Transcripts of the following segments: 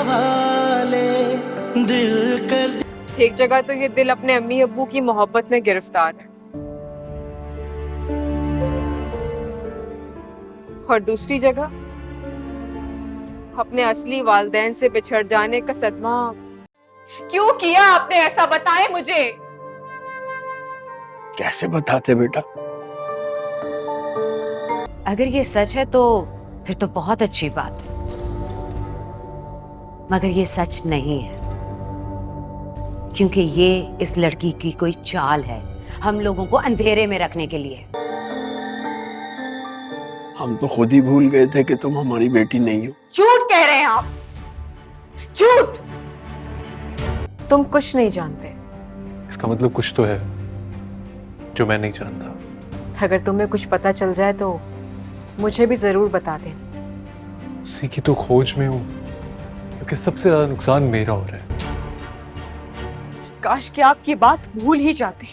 हवाले दिल कर। एक जगह तो ये दिल अपने अम्मी अब्बू की मोहब्बत में गिरफ्तार है, और दूसरी जगह अपने असली वालिदैन से बिछड़ जाने का सदमा। क्यों किया आपने ऐसा, बताएं मुझे। कैसे बताते बेटा? अगर ये सच है तो फिर तो बहुत अच्छी बात है, मगर ये सच नहीं है, क्योंकि ये इस लड़की की कोई चाल है हम लोगों को अंधेरे में रखने के लिए। हम तो खुद ही भूल गए थे कि तुम हमारी बेटी नहीं हो। झूठ कह रहे हैं आप, झूठ। तुम कुछ नहीं जानते। इसका मतलब कुछ तो है जो मैं नहीं जानता। अगर तुम्हें कुछ पता चल जाए तो मुझे भी जरूर बता देना। उसी की तो खोज में हूँ, क्योंकि सबसे ज्यादा नुकसान मेरा हो रहा है। काश कि आप ये बात भूल ही जाते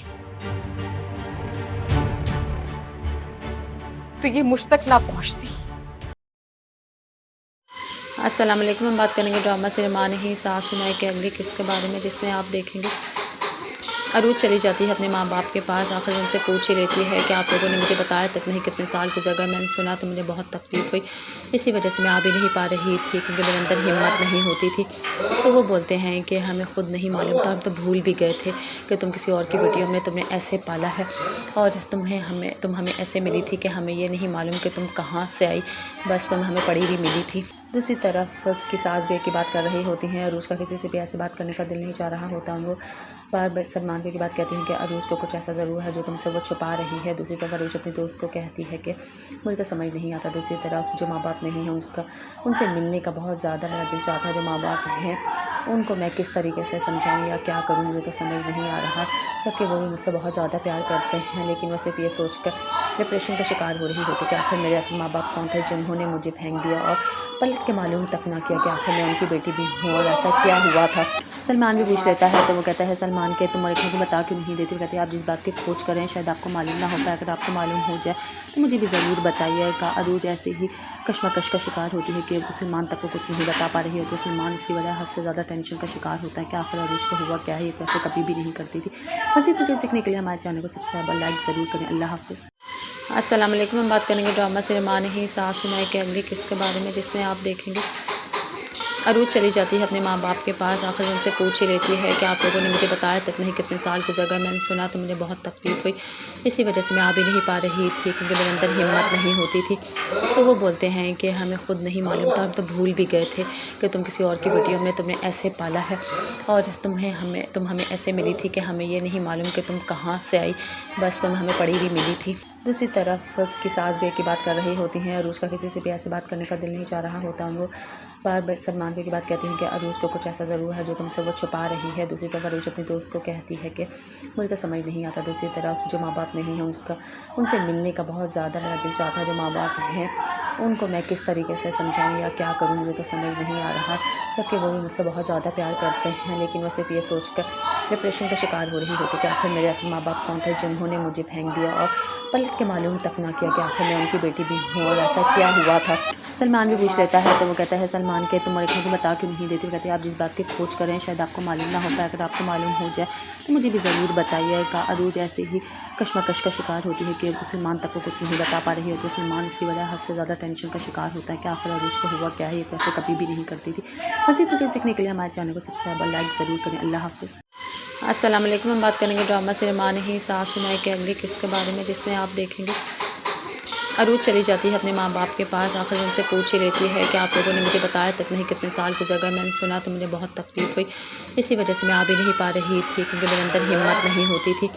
तो ये मुझ तक ना पहुंचती। अस्सलाम वालेकुम। हम बात करेंगे ड्रामा से रमान ही सास सुनाए के अगली किस्त के बारे में, जिसमें आप देखेंगे अरूज चली जाती है अपने माँ बाप के पास। आखिर उनसे पूछ ही लेती है कि आप लोगों ने मुझे बताया तक नहीं कितने साल गुजर गए, मैंने सुना तो मुझे बहुत तकलीफ़ हुई, इसी वजह से मैं आ भी नहीं पा रही थी, क्योंकि मेरे अंदर हिम्मत नहीं होती थी। तो वो बोलते हैं कि हमें ख़ुद नहीं मालूम था, हम तो भूल भी गए थे कि तुम किसी और की बेटी हो, हमने तुम्हें ऐसे पाला है और तुम हमें ऐसे मिली थी कि हमें ये नहीं मालूम कि तुम कहाँ से आई, बस तुम हमें पड़ी हुई मिली थी। दूसरी तरफ उसकी सास भी की बात कर रही होती हैं। अरूज का किसी से भी ऐसे बात करने का दिल नहीं चाह रहा होता। वो बार बार सलमान की बात कहती हैं कि अरूज को कुछ ऐसा ज़रूर है जो तुमसे वो छुपा रही है। दूसरी तरफ अरूज अपने दोस्त को कहती है कि मुझे तो समझ नहीं आता। दूसरी तरफ जो माँ बाप नहीं हैं उनसे मिलने का बहुत ज़्यादा मेरा दिल चाहता है। जो माँ बाप हैं उनको मैं किस तरीके से समझाऊँ या क्या करूँ, मुझे तो समझ नहीं आ रहा। जबकि वो भी मुझसे बहुत ज़्यादा प्यार करते हैं, लेकिन वो सिर्फ ये सोच कर डिप्रेशन का शिकार हो रही होती कि आखिर मेरे असल माँ बाप कौन थे जिन्होंने मुझे फेंक दिया और पलट के मालूम तक ना किया कि आखिर मैं उनकी बेटी भी हूँ और ऐसा क्या हुआ था। सलमान भी पूछ लेता है तो वो कहता है सलमान के तुम और को बता क्यों नहीं देती। कहते हैं आप जिस बात की खोज करें शायद आपको मालूम ना होता है, अगर आपको मालूम हो जाए तो मुझे भी ज़रूर बताइएगा। अरूज ऐसे ही कश्मकश का शिकार होती है कि सलमान तक को कुछ नहीं बता पा रही होती। सलमान इसकी वजह हद से ज़्यादा टेंशन का शिकार होता है कि आखिर अरूज को हुआ क्या है, ये तो ऐसे कभी भी नहीं करती थी। मज़ीद वीडियोस देखने के लिए हमारे चैनल को सब्सक्राइब और लाइक ज़रूर करें। अल्लाह हाफ़िज़। अस्सलाम वालेकुम। हम बात करेंगे ड्रामा से रमान ही सास सुनाए के अगली किस्त के बारे में, जिसमें आप देखेंगे अरूज चली जाती है अपने माँ बाप के पास। आखिर उनसे पूछ ही लेती है कि आप लोगों ने मुझे बताया तक नहीं कितने साल गुजर गए, मैंने सुना तो मुझे बहुत तकलीफ़ हुई, इसी वजह से मैं आ भी नहीं पा रही थी, क्योंकि मेरे अंदर हिम्मत नहीं होती थी। तो वो बोलते हैं कि हमें ख़ुद नहीं मालूम था, हम तो भूल भी गए थे कि तुम किसी और की बेटी हो, हमने तुम्हें ऐसे पाला है और तुम हमें ऐसे मिली थी कि हमें ये नहीं मालूम कि तुम कहाँ से आई, बस तुम हमें पड़ी हुई मिली थी। दूसरी तरफ उसकी सास भी की बात कर रही होती हैं। अरूज का किसी से भी ऐसे बात करने का दिल नहीं चाह रहा होता। वो बार बार सलमान की बात कहती हैं कि अरूज को कुछ ऐसा ज़रूर है जो तुमसे वो छुपा रही है। दूसरी तरफ अरूज अपने दोस्त को कहती है कि मुझे तो समझ नहीं आता। दूसरी तरफ जो माँ बाप नहीं हैं उनसे मिलने का बहुत ज़्यादा मेरा दिल चाहता है। जो माँ बाप हैं उनको मैं किस तरीके से समझाऊँ या क्या करूँ, मुझे तो समझ नहीं आ रहा। जबकि वो भी मुझसे बहुत ज़्यादा प्यार करते हैं, लेकिन वो सिर्फ ये सोच कर डिप्रेशन का शिकार हो रही होती कि आखिर मेरे असल माँ बाप कौन थे जिन्होंने मुझे फेंक दिया और पलट के मालूम तक ना किया कि आखिर मैं उनकी बेटी भी हूँ और ऐसा क्या हुआ था। सलमान भी पूछ लेता है तो वो कहता है सलमान के तुम और को बता क्यों नहीं देती। कहते हैं आप जिस बात की खोज करें शायद आपको मालूम ना होता है, अगर आपको मालूम हो जाए तो मुझे भी ज़रूर बताइएगा। अरूज ऐसे ही कश्मकश का शिकार होती है कि सलमान तक को कुछ नहीं बता पा रही होती। सलमान इसकी वजह हद से ज़्यादा टेंशन का शिकार होता है कि आखिर अरूज को हुआ क्या है, ये तो ऐसे कभी भी नहीं करती थी। मज़ीद वीडियोस देखने के लिए हमारे चैनल को सब्सक्राइब और लाइक ज़रूर करें। अल्लाह हाफ़िज़। अस्सलाम वालेकुम। हम बात करेंगे ड्रामा से रमान ही सास सुनाए के अगली किस्त के बारे में, जिसमें आप देखेंगे अरूज चली जाती है अपने माँ बाप के पास। आखिर उनसे पूछ ही लेती है कि आप लोगों ने मुझे बताया तक नहीं कितने साल गुजर गए, मैंने सुना तो मुझे बहुत तकलीफ़ हुई, इसी वजह से मैं आ भी नहीं पा रही थी, क्योंकि मेरे अंदर हिम्मत नहीं होती थी।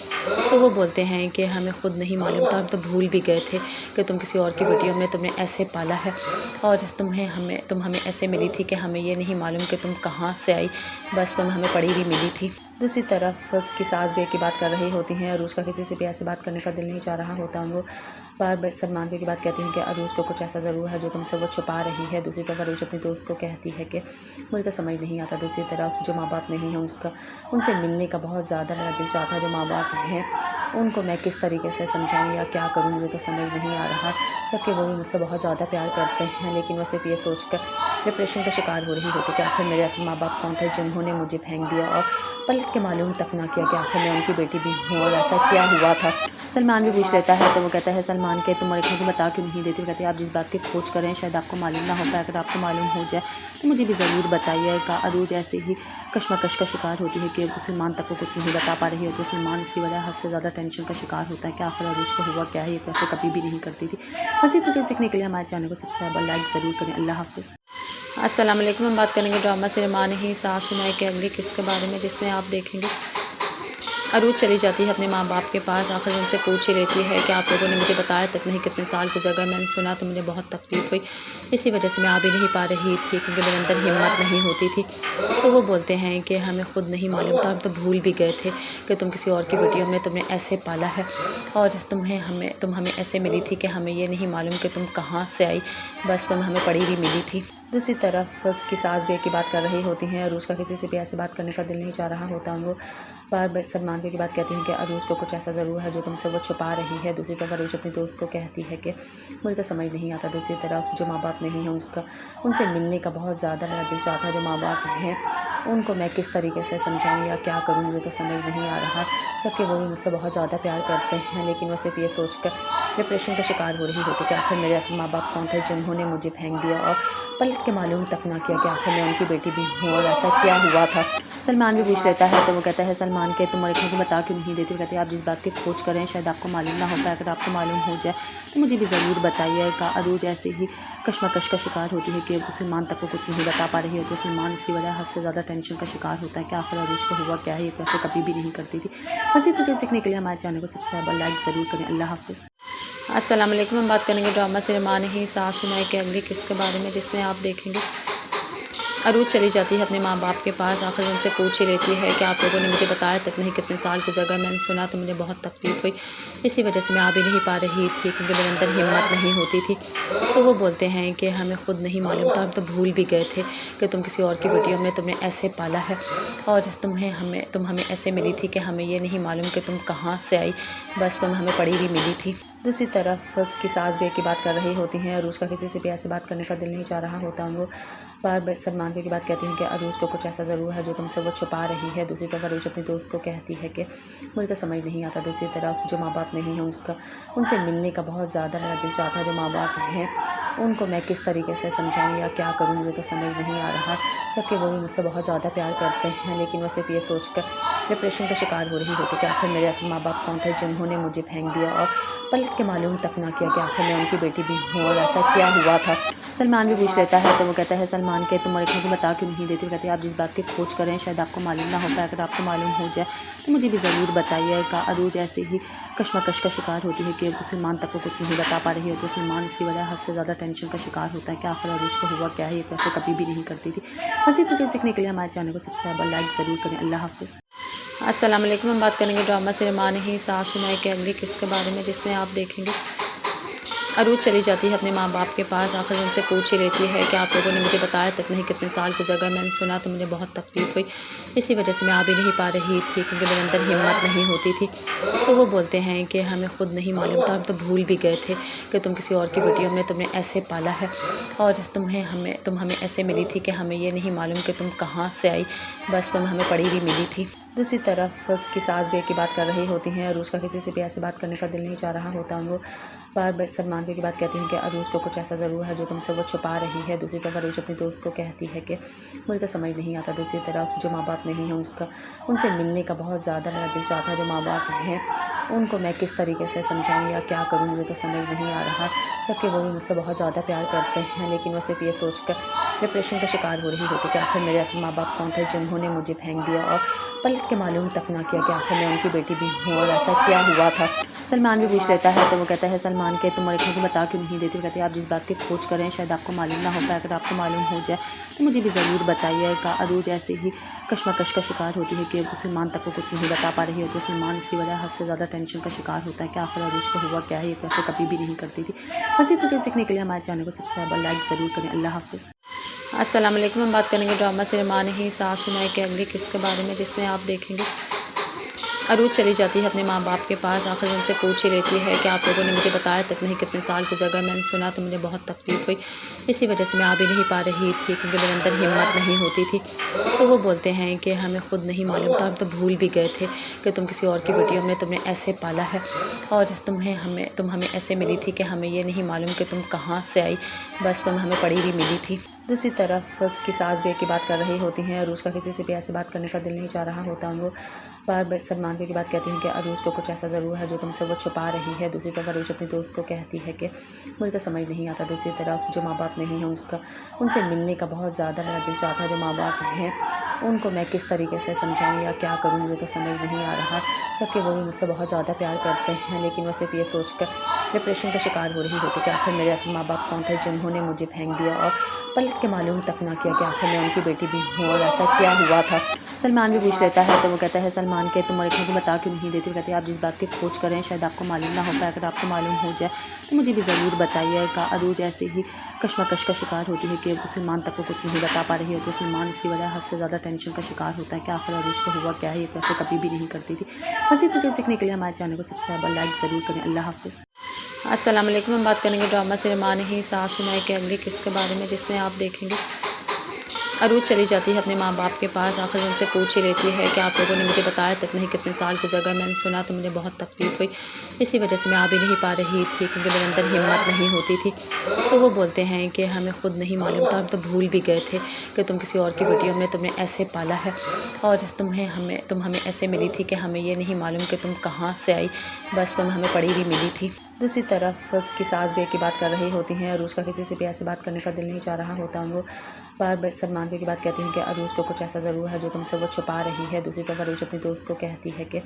तो वो बोलते हैं कि हमें ख़ुद नहीं मालूम था, हम तो भूल भी गए थे कि तुम किसी और की बेटी हो, हमने तुम्हें ऐसे पाला है और तुम हमें ऐसे मिली थी कि हमें ये नहीं मालूम कि तुम कहाँ से आई, बस तुम हमें पड़ी हुई मिली थी। दूसरी तरफ उसकी सास भी की बात कर रही होती हैं। अरूज का किसी से भी ऐसे बात करने का दिल नहीं चाह रहा होता। वो बार बार सलमान की बात कहती हैं कि अरूज को कुछ ऐसा ज़रूर है जो तुमसे वो छुपा रही है। दूसरी तरफ अरूज अपने दोस्त को कहती है कि मुझे तो समझ नहीं आता। दूसरी तरफ जो माँ बाप नहीं हैं उनसे मिलने का बहुत ज़्यादा मेरा दिल चाहता है। जो माँ बाप हैं उनको मैं किस तरीके से समझाऊँ या क्या करूँ, मुझे तो समझ नहीं आ रहा। जबकि वो भी मुझसे बहुत ज़्यादा प्यार करते हैं, लेकिन वो सिर्फ ये सोच कर डिप्रेशन का शिकार हो रही होती कि आखिर मेरे असल माँ बाप कौन थे जिन्होंने मुझे फेंक दिया और पलट के मालूम तक ना किया कि आखिर मैं उनकी बेटी भी हूँ और ऐसा क्या हुआ था। सलमान भी पूछ लेता है तो वो कहता है सलमान के तुम लिखने को बता क्यों नहीं देती। कहते हैं आप जिस बात की खोज करें शायद आपको मालूम ना होता है, अगर आपको मालूम हो जाए तो मुझे भी ज़रूर बताइए। का अरूज ऐसे ही कश्मकश का शिकार होती है कि सलमान तक को कुछ नहीं बता पा रही होती। सलमान इसकी वजह हद से ज़्यादा टेंशन का शिकार होता है कि आखिर अरूज को हुआ क्या है, ये तो ऐसे कभी भी नहीं करती थी। मज़ीद वीडियो सीखने के लिए हमारे चैनल को सब्सक्राइब और लाइक ज़रूर करें। अल्लाह हाफ़िज़। अस्सलाम वालेकुम। हम बात करेंगे ड्रामा सिनेमा नहीं सास सुनाई के अगली किस्त के बारे में, जिसमें आप देखेंगे अरूज चली जाती है अपने माँ बाप के पास। आखिर उनसे पूछ ही लेती है कि आप लोगों ने मुझे बताया तक नहीं कितने साल की जगह मैंने सुना तो मुझे बहुत तकलीफ़ हुई, इसी वजह से मैं आ भी नहीं पा रही थी क्योंकि मेरे अंदर हिम्मत नहीं होती थी। तो वो बोलते हैं कि हमें ख़ुद नहीं मालूम था, हम तो भूल भी गए थे कि तुम किसी और की बेटी हो, हमने तुम्हें ऐसे पाला है और तुम हमें ऐसे मिली थी कि हमें ये नहीं मालूम कि तुम कहाँ से आई, बस तुम हमें पड़ी हुई मिली थी। दूसरी तरफ उसकी सास भी की बात कर रही होती हैं। अरूज का किसी से भी ऐसे बात करने का दिल नहीं चाह रहा होता। वो बार बार सलमान की बात कहती हैं कि अरूज को कुछ ऐसा ज़रूर है जो तुमसे वो छुपा रही है। दूसरी तरफ अरूज अपने दोस्त को कहती है कि मुझे तो समझ नहीं आता। दूसरी तरफ जो माँ बाप नहीं हैं उनसे मिलने का बहुत ज़्यादा मेरा दिल चाहता है। जो माँ बाप हैं उनको मैं किस तरीके से समझाऊँ या क्या करूँ, मुझे तो समझ नहीं आ रहा। जबकि वो भी मुझसे बहुत ज़्यादा प्यार करते हैं, लेकिन वो सिर्फ ये सोच कर डिप्रेशन का शिकार हो रही होती कि आखिर मेरे असल माँ बाप कौन थे जिन्होंने मुझे फेंक दिया और पलट के मालूम तक ना किया कि आखिर मैं उनकी बेटी भी हूँ और ऐसा क्या हुआ था। सलमान भी पूछ लेता है तो वो कहता है सलमान के तुम लिखने को बता क्यों नहीं देती। कहते हैं आप जिस बात की खोज करें शायद आपको मालूम ना होता है, अगर आपको मालूम हो जाए तो मुझे भी ज़रूर बताइए। का अरूज ऐसे ही कश्मकश का शिकार होती है कि सलमान तक को कुछ नहीं बता पा रही होती। सलमान इसकी वजह हद से ज़्यादा टेंशन का शिकार होता है कि आखिर अरूज को हुआ क्या है, ये तो ऐसे कभी भी नहीं करती थी। मज़ीद वीडियो सीखने के लिए हमारे चैनल को सब्सक्राइब और लाइक ज़रूर करें। अल्लाह हाफ़िज़। अस्सलाम वालेकुम। हम बात करेंगे ड्रामा सिनेमा नहीं सास सुनाई के अगली किस्त के बारे में, जिसमें आप देखेंगे अरूज चली जाती है अपने माँ बाप के पास। आखिर उनसे पूछ ही लेती है कि आप लोगों ने मुझे बताया तक नहीं कितने साल की जगह मैंने सुना तो मुझे बहुत तकलीफ़ हुई, इसी वजह से मैं आ भी नहीं पा रही थी क्योंकि मेरे अंदर हिम्मत नहीं होती थी। तो वो बोलते हैं कि हमें ख़ुद नहीं मालूम था, हम तो भूल भी गए थे कि तुम किसी और की बेटी हो, हमने तुम्हें ऐसे पाला है और तुम हमें ऐसे मिली थी कि हमें ये नहीं मालूम कि तुम कहाँ से आई, बस तुम हमें पड़ी हुई मिली थी। दूसरी तरफ उसकी सास भी की बात कर रही होती हैं। अरूज का किसी से भी ऐसे बात करने का दिल नहीं चाह रहा होता। वो बार बार सलमान की बात कहती हैं कि अरूज को कुछ ऐसा ज़रूर है जो तुमसे वो छुपा रही है। दूसरी तरफ अरूज अपने दोस्त को कहती है कि मुझे तो समझ नहीं आता। दूसरी तरफ जो माँ बाप नहीं हैं उनसे मिलने का बहुत ज़्यादा मेरा दिल चाहता है। जो माँ बाप हैं उनको मैं किस तरीके से समझाऊँ या क्या करूँ, मुझे तो समझ नहीं आ रहा। जबकि वो भी मुझसे बहुत ज़्यादा प्यार करते हैं, लेकिन वो सिर्फ ये सोच कर डिप्रेशन का शिकार हो रही होती कि आखिर मेरे असल माँ बाप कौन थे जिन्होंने मुझे फेंक दिया और पलट के मालूम तक ना किया कि आखिर मैं उनकी बेटी भी हूँ और ऐसा क्या हुआ था। सलमान भी पूछ लेता है तो वो कहता है सलमान के तुम लिखने को बता क्यों नहीं देती। कहते हैं आप जिस बात की खोज करें शायद आपको मालूम ना होता है, अगर आपको मालूम हो जाए तो मुझे भी ज़रूर बताइए। का अरूज ऐसे ही कश्मकश का शिकार होती है कि सलमान तक को कुछ नहीं बता पा रही होती। सलमान इसकी वजह हद से ज़्यादा टेंशन का शिकार होता है कि आखिर अरूज को हुआ क्या है, ये तो ऐसे कभी भी नहीं करती थी। मज़ीद वीडियो सीखने के लिए हमारे चैनल को सब्सक्राइब और लाइक ज़रूर करें। अल्लाह हाफ़िज़। अस्सलाम वालेकुम। हम बात करेंगे ड्रामा सिनेमा नहीं सास सुनाई के अगली किस्त के बारे में, जिसमें आप देखेंगे अरूज चली जाती है अपने माँ बाप के पास। आखिर उनसे पूछ ही लेती है कि आप लोगों ने मुझे बताया तक नहीं कितने साल की जगह मैंने सुना तो मुझे बहुत तकलीफ़ हुई, इसी वजह से मैं आ भी नहीं पा रही थी क्योंकि मेरे अंदर हिम्मत नहीं होती थी। तो वो बोलते हैं कि हमें ख़ुद नहीं मालूम था, हम तो भूल भी गए थे कि तुम किसी और की बेटी हो, हमने तुम्हें ऐसे पाला है और तुम हमें ऐसे मिली थी कि हमें ये नहीं मालूम कि तुम कहाँ से आई, बस तुम हमें पड़ी हुई मिली थी। दूसरी तरफ उसकी सास भी की बात कर रही होती हैं। अरूज का किसी से भी ऐसे बात करने का दिल नहीं चाह रहा होता। वो बार बार सलमान की बात कहती हैं कि अरूज को कुछ ऐसा ज़रूर है जो तुमसे वो छुपा रही है। दूसरी तरफ अरूज अपने दोस्त को कहती है कि मुझे तो समझ नहीं आता। दूसरी तरफ जो माँ बाप नहीं हैं उनसे मिलने का बहुत ज़्यादा मेरा दिल चाहता है। जो माँ बाप हैं उनको मैं किस तरीके से समझाऊँ या क्या करूँ, मुझे तो समझ नहीं आ रहा। जबकि वो भी मुझसे बहुत ज़्यादा प्यार करते हैं, लेकिन वो सिर्फ ये सोच कर डिप्रेशन का शिकार हो रही होती कि आखिर मेरे असल माँ बाप कौन थे जिन्होंने मुझे फेंक दिया और पलट के मालूम तक ना किया कि आखिर मैं उनकी बेटी भी हूँ और ऐसा क्या हुआ था। सलमान भी पूछ लेता है तो वो कहता है सलमान के तुम लिखने को बता क्यों नहीं देती। कहते हैं आप जिस बात की खोज करें शायद आपको मालूम ना होता है, अगर आपको मालूम हो जाए तो मुझे भी ज़रूर बताइए। का अरूज ऐसे ही कश्मकश का शिकार होती है कि सलमान तक को कुछ नहीं बता पा रही होती। सलमान इसकी वजह हद से ज़्यादा टेंशन का शिकार होता है कि आखिर अरूज को हुआ क्या है, ये तो ऐसे कभी भी नहीं करती थी। मज़ीद वीडियो सीखने के लिए हमारे चैनल को सब्सक्राइब और लाइक ज़रूर करें। अल्लाह हाफ़िज़। अस्सलाम वालेकुम। हम बात करेंगे ड्रामा सिनेमा नहीं सास सुनाई के अगली किस्त के बारे में, जिसमें आप देखेंगे अरूज चली जाती है अपने माँ बाप के पास, आखिर उनसे पूछ ही लेती है कि आप लोगों ने मुझे बताया तक नहीं कितने साल गुजर गए, मैंने सुना तो मुझे बहुत तकलीफ़ हुई, इसी वजह से मैं आ भी नहीं पा रही थी क्योंकि मेरे अंदर हिम्मत नहीं होती थी। तो वो बोलते हैं कि हमें खुद नहीं मालूम था, हम तो भूल भी गए थे कि तुम किसी और की बेटी हो, हमने तुम्हें ऐसे पाला है और तुम हमें ऐसे मिली थी कि हमें ये नहीं मालूम कि तुम कहाँ से आई, बस तुम हमें पड़ी हुई मिली थी। दूसरी तरफ उसकी सास भी की बात कर रही होती हैं। अरूज का किसी से भी ऐसे बात करने का दिल नहीं चाह रहा होता। वो बार सलमान की बात कहती हैं कि अरूज को कुछ ऐसा ज़रूर है जो तुमसे वो छुपा रही है। दूसरी तरफ अरूज अपने दोस्त को कहती है कि मुझे तो समझ नहीं आता। दूसरी तरफ जो माँ बाप नहीं हैं उनसे मिलने का बहुत ज़्यादा मेरा दिल चाहता है। जो माँ बाप हैं उनको मैं किस तरीके से समझाऊँ या क्या करूँ, मुझे तो समझ नहीं आ रहा। जबकि वो भी मुझसे बहुत ज़्यादा प्यार करते हैं, लेकिन वो सिर्फ ये सोच कर डिप्रेशन का शिकार हो रही होती कि आखिर मेरे असल माँ बाप कौन थे जिन्होंने मुझे फेंक दिया और पलट के मालूम तक ना किया कि आखिर मैं उनकी बेटी भी हूँ और ऐसा क्या हुआ था। सलमान भी पूछ लेता है तो वो कहता है सलमान के तुम और बता क्यों नहीं देती। कहती है आप जिस बात की खोज करें शायद आपको मालूम ना हो पाए, अगर आपको मालूम हो जाए तो मुझे भी ज़रूर बताइएगा। अरूज ऐसे ही कश्मकश का शिकार होती है कि सलमान तक को कुछ नहीं बता पा रही होती। सलमान इसकी वजह हद से ज़्यादा टेंशन का शिकार होता है कि आखिर अरूज को हुआ क्या है, ये कैसे कभी भी नहीं करती थी। मज़ीद वीडियोस देखने के लिए हमारे चैनल को सब्सक्राइब और लाइक ज़रूर करें। अल्लाह हाफ़िज़। अस्सलाम वालेकुम। हम बात करेंगे ड्रामा सिनेमा ही सास सुनाए के अगली किस्त के बारे में, जिसमें आप देखेंगे अरूज चली जाती है अपने माँ बाप के पास, आखिर उनसे पूछ ही लेती है कि आप लोगों ने मुझे बताया तक नहीं कितने साल गुजर गए, मैंने सुना तो मुझे बहुत तकलीफ़ हुई, इसी वजह से मैं आ भी नहीं पा रही थी क्योंकि मेरे अंदर हिम्मत नहीं होती थी। तो वो बोलते हैं कि हमें खुद नहीं मालूम था, हम तो भूल भी गए थे कि तुम किसी और की बेटी हो, हमने तुम्हें ऐसे पाला है और तुम हमें ऐसे मिली थी कि हमें ये नहीं मालूम कि तुम कहाँ से आई, बस तुम हमें पड़ी हुई मिली थी। दूसरी तरफ उसकी सास भी की बात कर रही होती हैं। अरूज का किसी से भी ऐसे बात करने का दिल नहीं चाह रहा होता। वो बार सलमान की बात कहती हैं कि अरूज को कुछ ऐसा ज़रूर है जो तुमसे वो छुपा रही है। दूसरी तरफ अरूज अपने दोस्त को कहती है कि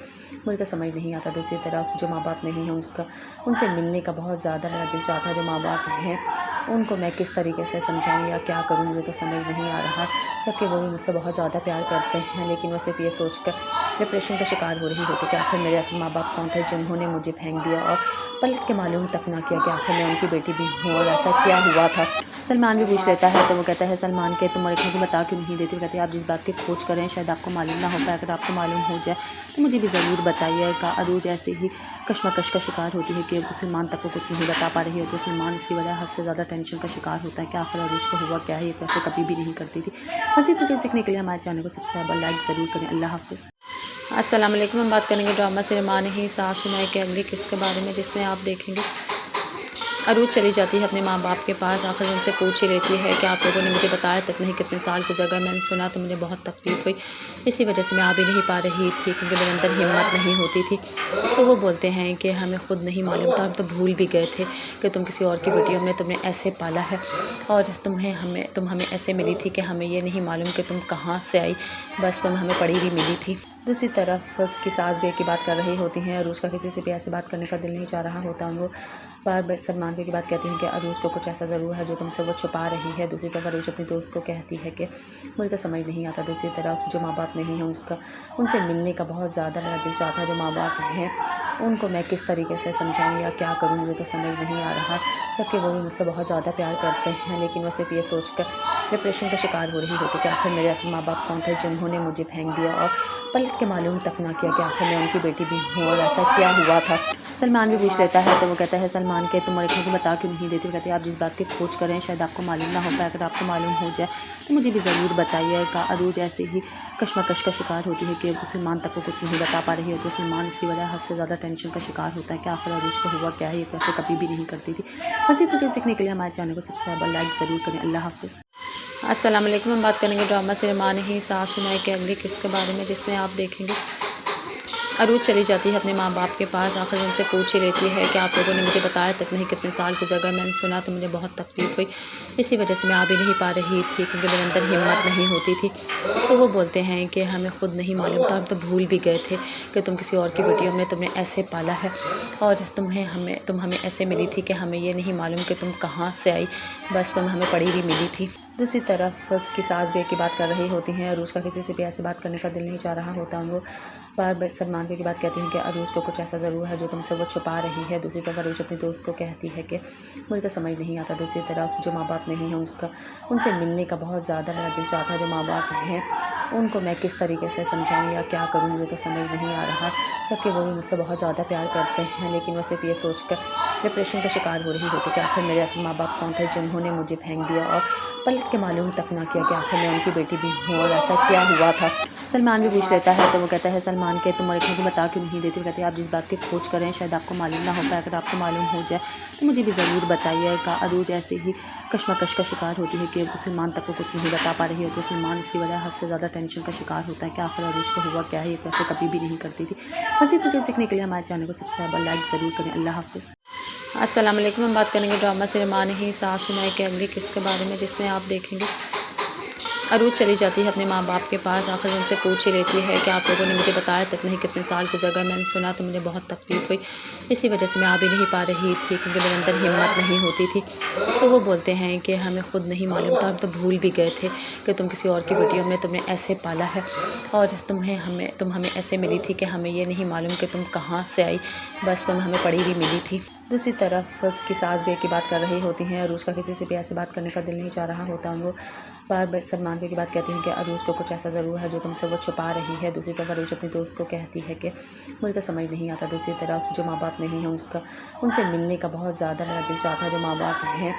मुझे तो समझ नहीं आता। दूसरी तरफ जो माँ बाप नहीं हैं उनसे मिलने का बहुत ज़्यादा मेरा दिल चाहता है। जो माँ बाप हैं उनको मैं किस तरीके से समझाऊँ या क्या करूँ, मुझे तो समझ नहीं आ रहा। जबकि वो भी मुझसे बहुत ज़्यादा प्यार करते हैं, लेकिन वो सिर्फ ये सोच कर डिप्रेशन का शिकार हो रही होती कि आखिर मेरे असल माँ बाप कौन थे जिन्होंने मुझे फेंक दिया और पलट के मालूम तक ना किया कि आखिर मैं उनकी बेटी भी हूँ और ऐसा क्या हुआ था। सलमान भी पूछ लेता है तो वो कहता है सलमान के तुम और बता क्यों नहीं देती। कहती है आप जिस बात की खोज करें शायद आपको मालूम ना हो पाए, अगर आपको मालूम हो जाए तो मुझे भी ज़रूर बताइएगा। अरूज ऐसे ही कश्मकश का शिकार होती है कि सलमान तक को कुछ नहीं बता पा रही होती। सलमान इसकी वजह हद से ज़्यादा टेंशन का शिकार होता है कि आखिर अरूज को हुआ क्या है, ये कैसे कभी भी नहीं करती थी। मज़ीद वीडियोस देखने के लिए हमारे चैनल को सब्सक्राइब और लाइक ज़रूर करें। अल्लाह हाफ़िज़। अस्सलाम वालेकुम। हम बात करेंगे ड्रामा सिनेमा ही सास सुनाए के अगली किस्त के बारे में, जिसमें आप देखेंगे अरूज चली जाती है अपने माँ बाप के पास, आखिर उनसे पूछ ही लेती है कि आप लोगों ने मुझे बताया तक नहीं कितने साल गुजर गए, मैंने सुना तो मुझे बहुत तकलीफ़ हुई, इसी वजह से मैं आ भी नहीं पा रही थी क्योंकि मेरे अंदर हिम्मत नहीं होती थी। तो वो बोलते हैं कि हमें खुद नहीं मालूम था, हम तो भूल भी गए थे कि तुम किसी और की बेटी हो, हमने तुम्हें ऐसे पाला है और तुम हमें ऐसे मिली थी कि हमें ये नहीं मालूम कि तुम कहाँ से आई, बस तुम हमें पड़ी हुई मिली थी। दूसरी तरफ उसकी सास भी की बात कर रही होती हैं। अरूज का किसी से भी ऐसे बात करने का दिल नहीं चाह रहा होता। वो बार सलमान की बात कहती हैं कि अरूज को कुछ ऐसा ज़रूर है जो तुमसे वो छुपा रही है। दूसरी तरफ अरूज अपने दोस्त को कहती है कि मुझे तो समझ नहीं आता। दूसरी तरफ जो माँ बाप नहीं हैं उनसे मिलने का बहुत ज़्यादा मेरा दिल चाहता है। जो माँ बाप हैं उनको मैं किस तरीके से समझाऊँ या क्या करूँ, मुझे तो समझ नहीं आ रहा। जबकि वो भी मुझसे बहुत ज़्यादा प्यार करते हैं, लेकिन वो सिर्फ ये सोच कर डिप्रेशन का शिकार हो रही होती कि आखिर मेरे असल माँ बाप कौन थे जिन्होंने मुझे फेंक दिया और पलट के मालूम तक ना किया कि आखिर मैं उनकी बेटी भी हूँ और ऐसा क्या हुआ था। सलमान भी पूछ लेता है तो वो कहता है सलमान के तुम और बता क्यों नहीं देती। कहती है आप जिस बात की खोज करें शायद आपको मालूम ना हो पाए, अगर आपको मालूम हो जाए तो मुझे भी ज़रूर बताइएगा। अरूज ऐसे ही कश्मकश का शिकार होती है कि सलमान तक को कुछ नहीं बता पा रही होती। सलमान इसकी वजह हद से ज़्यादा टेंशन का शिकार होता है कि आखिर अरूज को हुआ क्या है, ये कैसे कभी भी नहीं करती थी। मज़ीद वीडियोस देखने के लिए हमारे चैनल को सब्सक्राइब और लाइक ज़रूर करें। अल्लाह हाफ़िज़। अस्सलाम वालेकुम। हम बात करेंगे ड्रामा सिनेमा ही सास सुनाए के अगली किस्त के बारे में, जिसमें आप देखेंगे अरूज चली जाती है अपने माँ बाप के पास, आखिर उनसे पूछ ही लेती है कि आप लोगों ने मुझे बताया तक नहीं कितने साल गुजर गए, मैंने सुना तो मुझे बहुत तकलीफ़ हुई, इसी वजह से मैं आ भी नहीं पा रही थी क्योंकि मेरे अंदर हिम्मत नहीं होती थी। तो वो बोलते हैं कि हमें खुद नहीं मालूम था, हम तो भूल भी गए थे कि तुम किसी और की बेटी हो, हमने तुम्हें ऐसे पाला है और तुम हमें ऐसे मिली थी कि हमें ये नहीं मालूम कि तुम कहाँ से आई, बस तुम हमें पड़ी हुई मिली थी। दूसरी तरफ उसकी सास भी की बात कर रही होती हैं। अरूज का किसी से भी ऐसे बात करने का दिल नहीं चाह रहा होता। वो बार सलमान की बात कहती हैं कि अरूज को कुछ ऐसा ज़रूर है जो तुमसे वो छुपा रही है। दूसरी तरफ अरूज अपने दोस्त को कहती है कि मुझे तो समझ नहीं आता। दूसरी तरफ जो माँ बाप नहीं हैं उनसे मिलने का बहुत ज़्यादा मेरा दिल चाहता है। जो माँ बाप हैं ان کو میں کس طریقے سے سمجھاؤں یا کیا کروں مجھے تو سمجھ نہیں آ رہا، جبکہ وہ بھی مجھ سے بہت زیادہ پیار کرتے ہیں، لیکن وہ صرف یہ سوچ کر ڈپریشن کا شکار ہو رہی ہوتی کہ آخر میرے اصل ماں باپ کون تھے جنہوں نے مجھے پھینک دیا اور پلٹ کے معلوم تک نہ کیا کہ آخر میں ان کی بیٹی بھی ہوں اور ایسا کیا ہوا تھا۔ سلمان بھی پوچھ لیتا ہے تو وہ کہتا ہے سلمان کے تم اور ایک کو بتا کیوں نہیں دیتی؟ کہتے ہیں آپ جس بات کی کھوج کریں شاید آپ کو معلوم نہ ہو پائے، اگر آپ کو معلوم ہو جائے تو مجھے بھی ضرور بتائیے گا۔ عروج ایسے ہی کشمکش کا شکار ہوتی ہے کہ سلمان تک کو کچھ نہیں بتا پا رہی ہوتی، سلمان اس کی وجہ حد سے زیادہ ٹینشن کا شکار ہوتا ہے کہ آخر عروج کو ہوا کیا ہے، یہ تو ایسے کبھی بھی نہیں کرتی تھی۔ مزید ویڈیو سیکھنے کے لیے ہمارے چینل کو سبسکرائب اور لائک ضرور کریں۔ اللہ حافظ۔ السلام علیکم، ہم بات کریں گے ڈرامہ سرمان ہی ساس سنائے کے اگلی قسط کے بارے میں، جس میں آپ دیکھیں گے عروج چلی جاتی ہے اپنے ماں باپ کے پاس، آخر ان سے پوچھ ہی لیتی ہے کہ آپ لوگوں نے مجھے بتایا تک نہیں کتنے سال گزر گئے، میں نے سنا تو مجھے بہت تکلیف ہوئی، اسی وجہ سے میں آ بھی نہیں پا رہی تھی کیونکہ میرے اندر ہمت نہیں ہوتی تھی۔ تو وہ بولتے ہیں کہ ہمیں خود نہیں معلوم تھا، ہم تو بھول بھی گئے تھے کہ تم کسی اور کی بیٹی ہو، ہم نے تمہیں ایسے پالا ہے اور تم ہمیں ایسے ملی تھی کہ ہمیں یہ نہیں معلوم کہ تم کہاں سے آئی، بس تم ہمیں پڑھی ہوئی ملی تھی۔ دوسری طرف اس کی ساس بھی کی بات کر رہی ہوتی ہیں، عروج کا کسی سے بھی ایسے بات کرنے کا دل نہیں چاہ رہا ہوتا، وہ بار بار سلمان کی بات کہتی ہیں کہ عروج کو کچھ ایسا ضرور ہے جو تم سے وہ چھپا رہی ہے۔ دوسری طرف عروج اپنے دوست کو کہتی ہے کہ مجھے تو سمجھ نہیں آتا، دوسری طرف جو ماں باپ نہیں ہیں ان سے ملنے کا بہت زیادہ میرا دل چاہتا ہے، جو ماں باپ ہیں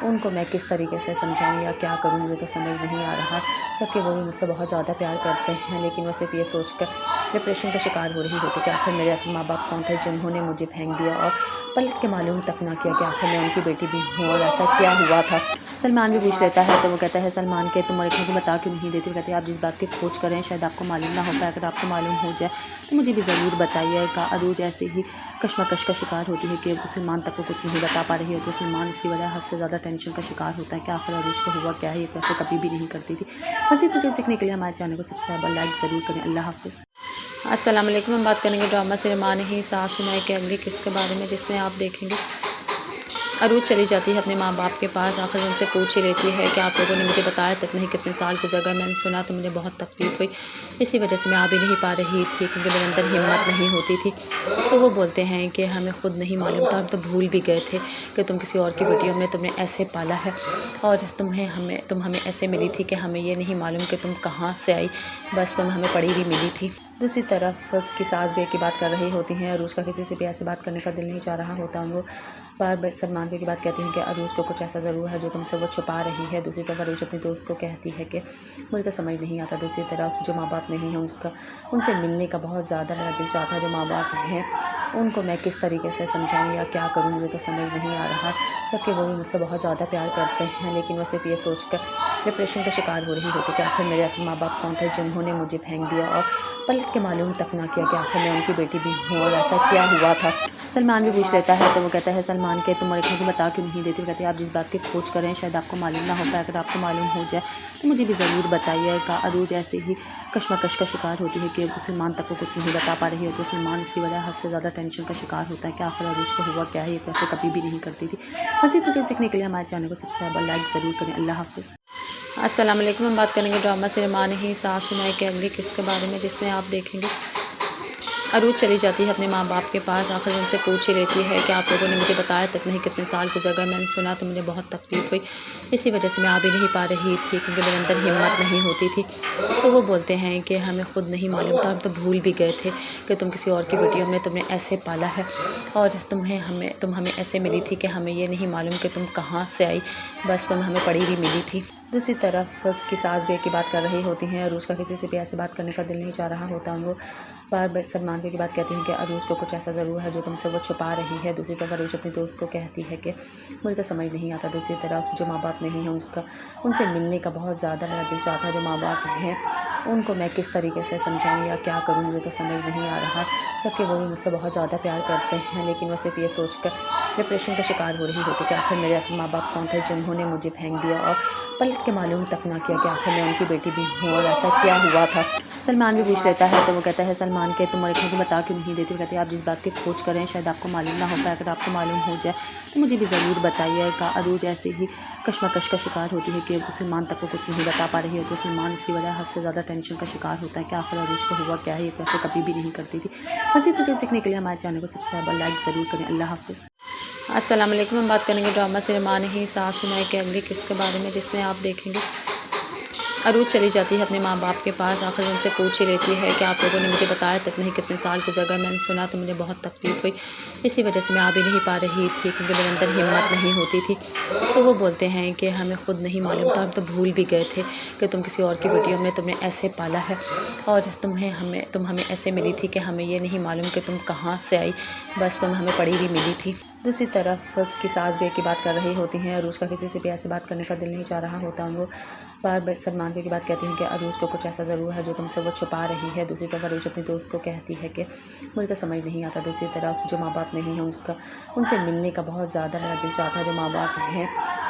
ان کو میں کس طریقے سے سمجھاؤں یا کیا کروں مجھے تو سمجھ نہیں آ رہا، جبکہ وہ بھی مجھ سے بہت زیادہ پیار کرتے ہیں، لیکن وہ صرف یہ سوچ کر ڈپریشن کا شکار ہو رہی ہوتی کہ آخر میرے اصل ماں باپ کون تھے جنہوں نے مجھے پھینک دیا اور پلٹ کے معلوم تک نہ کیا کہ آخر میں ان کی بیٹی بھی ہوں اور ایسا کیا ہوا تھا۔ سلمان بھی پوچھ لیتا ہے تو وہ کہتا ہے سلمان کے تم اور ایک کو بتا کیوں نہیں دیتی؟ کہتے ہیں آپ جس بات کی کھوج کریں شاید آپ کو معلوم نہ ہو پائے، اگر آپ کو معلوم ہو جائے تو مجھے بھی ضرور بتائیے گا۔ عروج ایسے ہی کشمکش کا شکار ہوتی ہے کہ سلمان تک کو کچھ نہیں بتا پا رہی ہوتی، سلمان اس کی وجہ حد سے زیادہ ٹینشن کا شکار ہوتا ہے کہ آخر عروج کو ہوا کیا ہے، یہ تو ایسے کبھی بھی نہیں کرتی تھی۔ مزید ویڈیو سیکھنے کے لیے ہمارے چینل کو سبسکرائب اور لائک ضرور کریں۔ اللہ حافظ۔ السلام علیکم، ہم بات کریں گے ڈرامہ سرمان ہی ساس سنائے کے اگلی قسط کے بارے میں، جس میں آپ دیکھیں گے عروج چلی جاتی ہے اپنے ماں باپ کے پاس، آخر ان سے پوچھ ہی لیتی ہے کہ آپ لوگوں نے مجھے بتایا تک نہیں کتنے سال گزر گئے، میں نے سنا تو مجھے بہت تکلیف ہوئی، اسی وجہ سے میں آ بھی نہیں پا رہی تھی کیونکہ میرے اندر ہمت نہیں ہوتی تھی۔ تو وہ بولتے ہیں کہ ہمیں خود نہیں معلوم تھا، ہم تو بھول بھی گئے تھے کہ تم کسی اور کی بیٹی ہو، ہم نے تمہیں ایسے پالا ہے اور تم ہمیں ایسے ملی تھی کہ ہمیں یہ نہیں معلوم کہ تم کہاں سے آئی، بس تم ہمیں پڑھی ہوئی ملی تھی۔ دوسری طرف اس کی ساس بھی کی بات کر رہی ہوتی ہیں، عروج کا کسی سے بھی ایسے بات کرنے کا دل نہیں چاہ رہا ہوتا، وہ بار بار سلمان کی بات کہتی ہیں کہ عروج کو کچھ ایسا ضرور ہے جو تم سے وہ چھپا رہی ہے۔ دوسری طرف عروج اپنے دوست کو کہتی ہے کہ مجھے تو سمجھ نہیں آتا، دوسری طرف جو ماں باپ نہیں ہیں ان سے ملنے کا بہت زیادہ میرا دل چاہتا ہے، جو ماں باپ ہیں ان کو میں کس طریقے سے سمجھاؤں یا کیا کروں مجھے تو سمجھ نہیں آ رہا، جبکہ وہ بھی مجھ سے بہت زیادہ پیار کرتے ہیں، لیکن وہ صرف یہ سوچ کر ڈپریشن کا شکار ہو رہی ہوتی کہ آخر میرے اصل ماں باپ کون تھے جنہوں نے مجھے پھینک دیا اور پلٹ کے معلوم تک نہ کیا کہ آخر میں ان کی بیٹی بھی ہوں اور ایسا کیا ہوا تھا۔ سلمان بھی پوچھ لیتا ہے تو وہ کہتا ہے سلمان کے تم اور ایک کو بتا کیوں نہیں دیتی؟ کہتے ہیں آپ جس بات کی کھوج کریں شاید آپ کو معلوم نہ ہو پائے، اگر آپ کو معلوم ہو جائے تو مجھے بھی ضرور بتائیے گا۔ عروج ایسے ہی کشمکش کا شکار ہوتی ہے کہ سلمان تک کو کچھ نہیں بتا پا رہی ہوتی، سلمان اس کی وجہ حد سے زیادہ ٹینشن کا شکار ہوتا ہے کہ آخر عروج کو ہوا کیا ہے، یہ تو ایسے کبھی بھی نہیں کرتی تھی۔ مزید ویڈیو سیکھنے کے لیے ہمارے چینل کو سبسکرائب اور لائک ضرور کریں۔ اللہ حافظ۔ السلام علیکم، ہم بات کریں گے ڈرامہ سرمان ہی ساس سنائے کے اگلی قسط کے بارے میں، جس میں آپ دیکھیں گے عروج چلی جاتی ہے اپنے ماں باپ کے پاس، آخر ان سے پوچھ ہی لیتی ہے کہ آپ لوگوں نے مجھے بتایا تک نہیں کتنے سال گزر گئے، میں نے سنا تو مجھے بہت تکلیف ہوئی، اسی وجہ سے میں آ بھی نہیں پا رہی تھی کیونکہ میرے اندر ہمت نہیں ہوتی تھی۔ تو وہ بولتے ہیں کہ ہمیں خود نہیں معلوم تھا، ہم تو بھول بھی گئے تھے کہ تم کسی اور کی بیٹی ہو، ہم نے تمہیں ایسے پالا ہے اور تم ہمیں ایسے ملی تھی کہ ہمیں یہ نہیں معلوم کہ تم کہاں سے آئی، بس تم ہمیں پڑھی ہوئی ملی تھی۔ دوسری طرف اس کی ساس بھی کی بات کر رہی ہوتی ہیں، عروج کا کسی سے بھی ایسے بات کرنے کا دل نہیں چاہ رہا ہوتا، وہ بار بار سلمان کی بات کہتی ہیں کہ عروج کو کچھ ایسا ضرور ہے جو تم سے وہ چھپا رہی ہے۔ دوسری طرف عروج اپنے دوست کو کہتی ہے کہ مجھے تو سمجھ نہیں آتا، دوسری طرف جو ماں باپ نہیں ہیں ان سے ملنے کا بہت زیادہ میرا دل چاہتا ہے، جو ماں باپ ہیں ان کو میں کس طریقے سے سمجھاؤں یا کیا کروں مجھے تو سمجھ نہیں آ رہا، جبکہ وہ بھی مجھ سے بہت زیادہ پیار کرتے ہیں، لیکن وہ صرف یہ سوچ کر ڈپریشن کا شکار ہو رہی ہوتی کہ آخر میرے اصل ماں باپ کون تھے جنہوں نے مجھے پھینک دیا اور پلٹ کے معلوم تک نہ کیا کہ آخر میں ان کی بیٹی بھی ہوں اور ایسا کیا ہوا تھا۔ سلمان بھی پوچھ لیتا ہے تو وہ کہتا ہے سلمان کے تم اور ایک کو بتا کیوں نہیں دیتی؟ کہتے ہیں آپ جس بات کی کھوج کریں شاید آپ کو معلوم نہ ہو پائے، اگر آپ کو معلوم ہو جائے تو مجھے بھی ضرور بتائیے گا۔ عروج ایسے ہی کشمکش کا شکار ہوتی ہے کہ سلمان تک کو کچھ نہیں بتا پا رہی ہوتی، سلمان اس کی وجہ حد سے زیادہ ٹینشن کا شکار ہوتا ہے کہ آخر عروج کو ہوا کیا ہے، یہ تو ایسے کبھی بھی نہیں کرتی تھی۔ مزید ویڈیو سیکھنے کے لیے ہمارے چینل کو سبسکرائب اور لائک ضرور کریں۔ اللہ حافظ۔ السلام علیکم، ہم بات کریں گے ڈرامہ سرمان ہی ساس سنائے کے اگلی قسط کے بارے میں، جس میں آپ دیکھیں گے अरूज चली जाती है अपने माँ बाप के पास, आखिर उनसे पूछ ही लेती है कि आप लोगों ने मुझे बताया तक नहीं कितने साल गुजर गए, मैंने सुना तो मुझे बहुत तकलीफ़ हुई, इसी वजह से मैं आ भी नहीं पा रही थी क्योंकि मेरे अंदर हिम्मत नहीं होती थी। तो वो बोलते हैं कि हमें खुद नहीं मालूम था, हम तो भूल भी गए थे कि तुम किसी और की बेटी हो, हमने तुम्हें ऐसे पाला है और तुम हमें ऐसे मिली थी कि हमें ये नहीं मालूम कि तुम कहाँ से आई, बस तुम हमें पड़ी हुई मिली थी। दूसरी तरफ उसकी सास भी की बात कर रही होती हैं, अरूज का किसी से भी ऐसे बात करने का दिल नहीं चाह रहा होता। वो बार बार सलमान की बात कहती हैं कि अरूज को कुछ ऐसा ज़रूर है जो तुमसे वो छुपा रही है। दूसरी तरफ अरूज अपने दोस्त को कहती है कि मुझे तो समझ नहीं आता। दूसरी तरफ जो माँ बाप नहीं हैं उनसे मिलने का बहुत ज़्यादा मेरा दिल चाहता है। जो माँ बाप हैं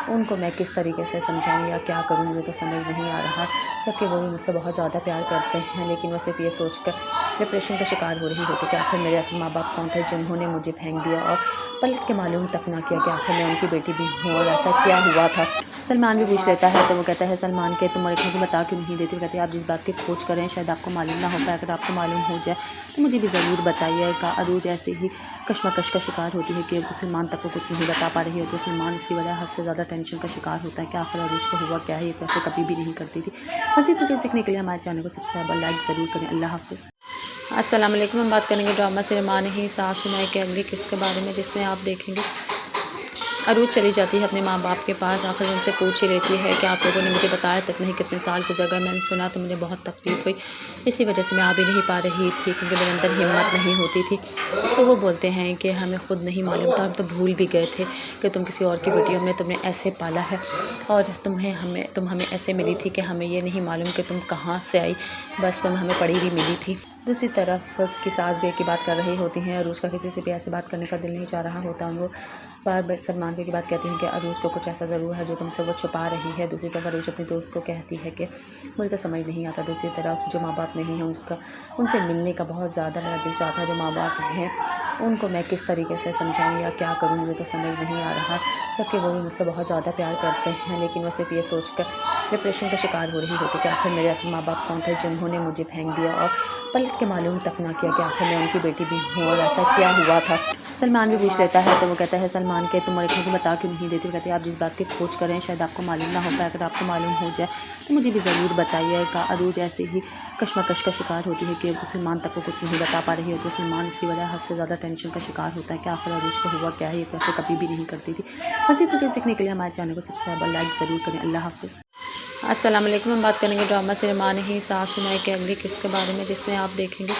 उनको मैं किस तरीके से समझाऊँ या क्या करूँ, मुझे तो समझ नहीं आ रहा। जबकि वो भी मुझसे बहुत ज़्यादा प्यार करते हैं, लेकिन वो सिर्फ ये सोच कर डिप्रेशन का शिकार हो रही होती कि आखिर मेरे असल माँ बाप कौन थे जिन्होंने मुझे फेंक दिया और पलट के मालूम तक ना किया कि आखिर मैं उनकी बेटी भी हूँ और ऐसा क्या हुआ था। सलमान भी पूछ लेता है तो वो कहता है सलमान के तुम एक मुझे बता क्यों नहीं देती। वो कहते हैं आप जिस बात की खोज करें शायद आपको मालूम ना हो पाए, अगर आपको मालूम हो जाए तो मुझे भी ज़रूर बताइएगा। अरूज ऐसे ही कश्मकश का शिकार होती है कि सलमान तक को कुछ नहीं बता पा रही होती। सलमान इसकी वजह हद से ज़्यादा टेंशन का शिकार होता है कि आखिर अरूज को हुआ क्या है, ये तो ऐसे कभी भी नहीं करती थी। मज़ीद वीडियोज़ देखने के लिए हमारे चैनल को सब्सक्राइब और लाइक ज़रूर करें। अल्लाह हाफ़िज़। अस्सलाम वालेकुम। हम बात करेंगे ड्रामा से मान ही सास सुनाई के अगली किस्त के बारे में, जिसमें आप देखेंगे अरूज चली जाती है अपने माँ बाप के पास, आखिर उनसे पूछ ही लेती है कि आप लोगों ने मुझे बताया तक नहीं कितने साल गुजर गए, मैंने सुना तो मुझे बहुत तकलीफ़ हुई, इसी वजह से मैं आ भी नहीं पा रही थी क्योंकि मेरे अंदर हिम्मत नहीं होती थी। तो वो बोलते हैं कि हमें खुद नहीं मालूम था, हम तो भूल भी गए थे कि तुम किसी और की बेटी हो, हमने तुम्हें ऐसे पाला है और तुम हमें ऐसे मिली थी कि हमें ये नहीं मालूम कि तुम कहाँ से आई, बस तुम हमें पड़ी हुई मिली थी। दूसरी तरफ उसकी सास भी की बात कर रही होती हैं, अरूज का किसी से भी ऐसे बात करने का दिल नहीं चाह रहा होता। वो बार बार सलमान की बात कहती हैं कि अरूज को कुछ ऐसा ज़रूर है जो तुमसे वो छुपा रही है। दूसरी तरफ अरूज अपने दोस्त को कहती है कि मुझे तो समझ नहीं आता। दूसरी तरफ जो माँ बाप नहीं हैं उनसे मिलने का बहुत ज़्यादा मेरा दिल चाहता है। जो माँ बाप हैं उनको मैं किस तरीके से समझाऊँ या क्या करूँ, मुझे तो समझ नहीं आ रहा। जबकि वो भी मुझसे बहुत ज़्यादा प्यार करते हैं, लेकिन वो सिर्फ ये सोच कर डिप्रेशन का शिकार हो रही होती कि आखिर मेरे असल माँ बाप कौन थे जिन्होंने मुझे फेंक दिया और पलट के मालूम तक ना किया कि आखिर मैं उनकी बेटी भी हूँ और ऐसा क्या हुआ था। सलमान भी पूछ लेता है तो वो कहता है सलमान के तुम एक मुझे बता क्यों नहीं देती। वो कहते हैं आप जिस बात की खोज करें शायद आपको मालूम ना हो पाए, अगर आपको मालूम हो जाए तो मुझे भी ज़रूर बताइएगा। अरूज ऐसे ही कश्मकश का शिकार होती है कि सलमान तक को कुछ नहीं बता पा रही होती। सलमान इसकी वजह हद से ज़्यादा टेंशन का शिकार होता है कि आखिर अरूज को हुआ क्या है, ये तो ऐसे कभी भी नहीं करती थी। मज़ीद वीडियोज़ देखने के लिए हमारे चैनल को सब्सक्राइब और लाइक ज़रूर करें। अल्लाह हाफ़िज़। अस्सलाम वालेकुम। हम बात करेंगे ड्रामा से मान ही सास सुनाई के अगली किस्त के बारे में, जिसमें आप देखेंगे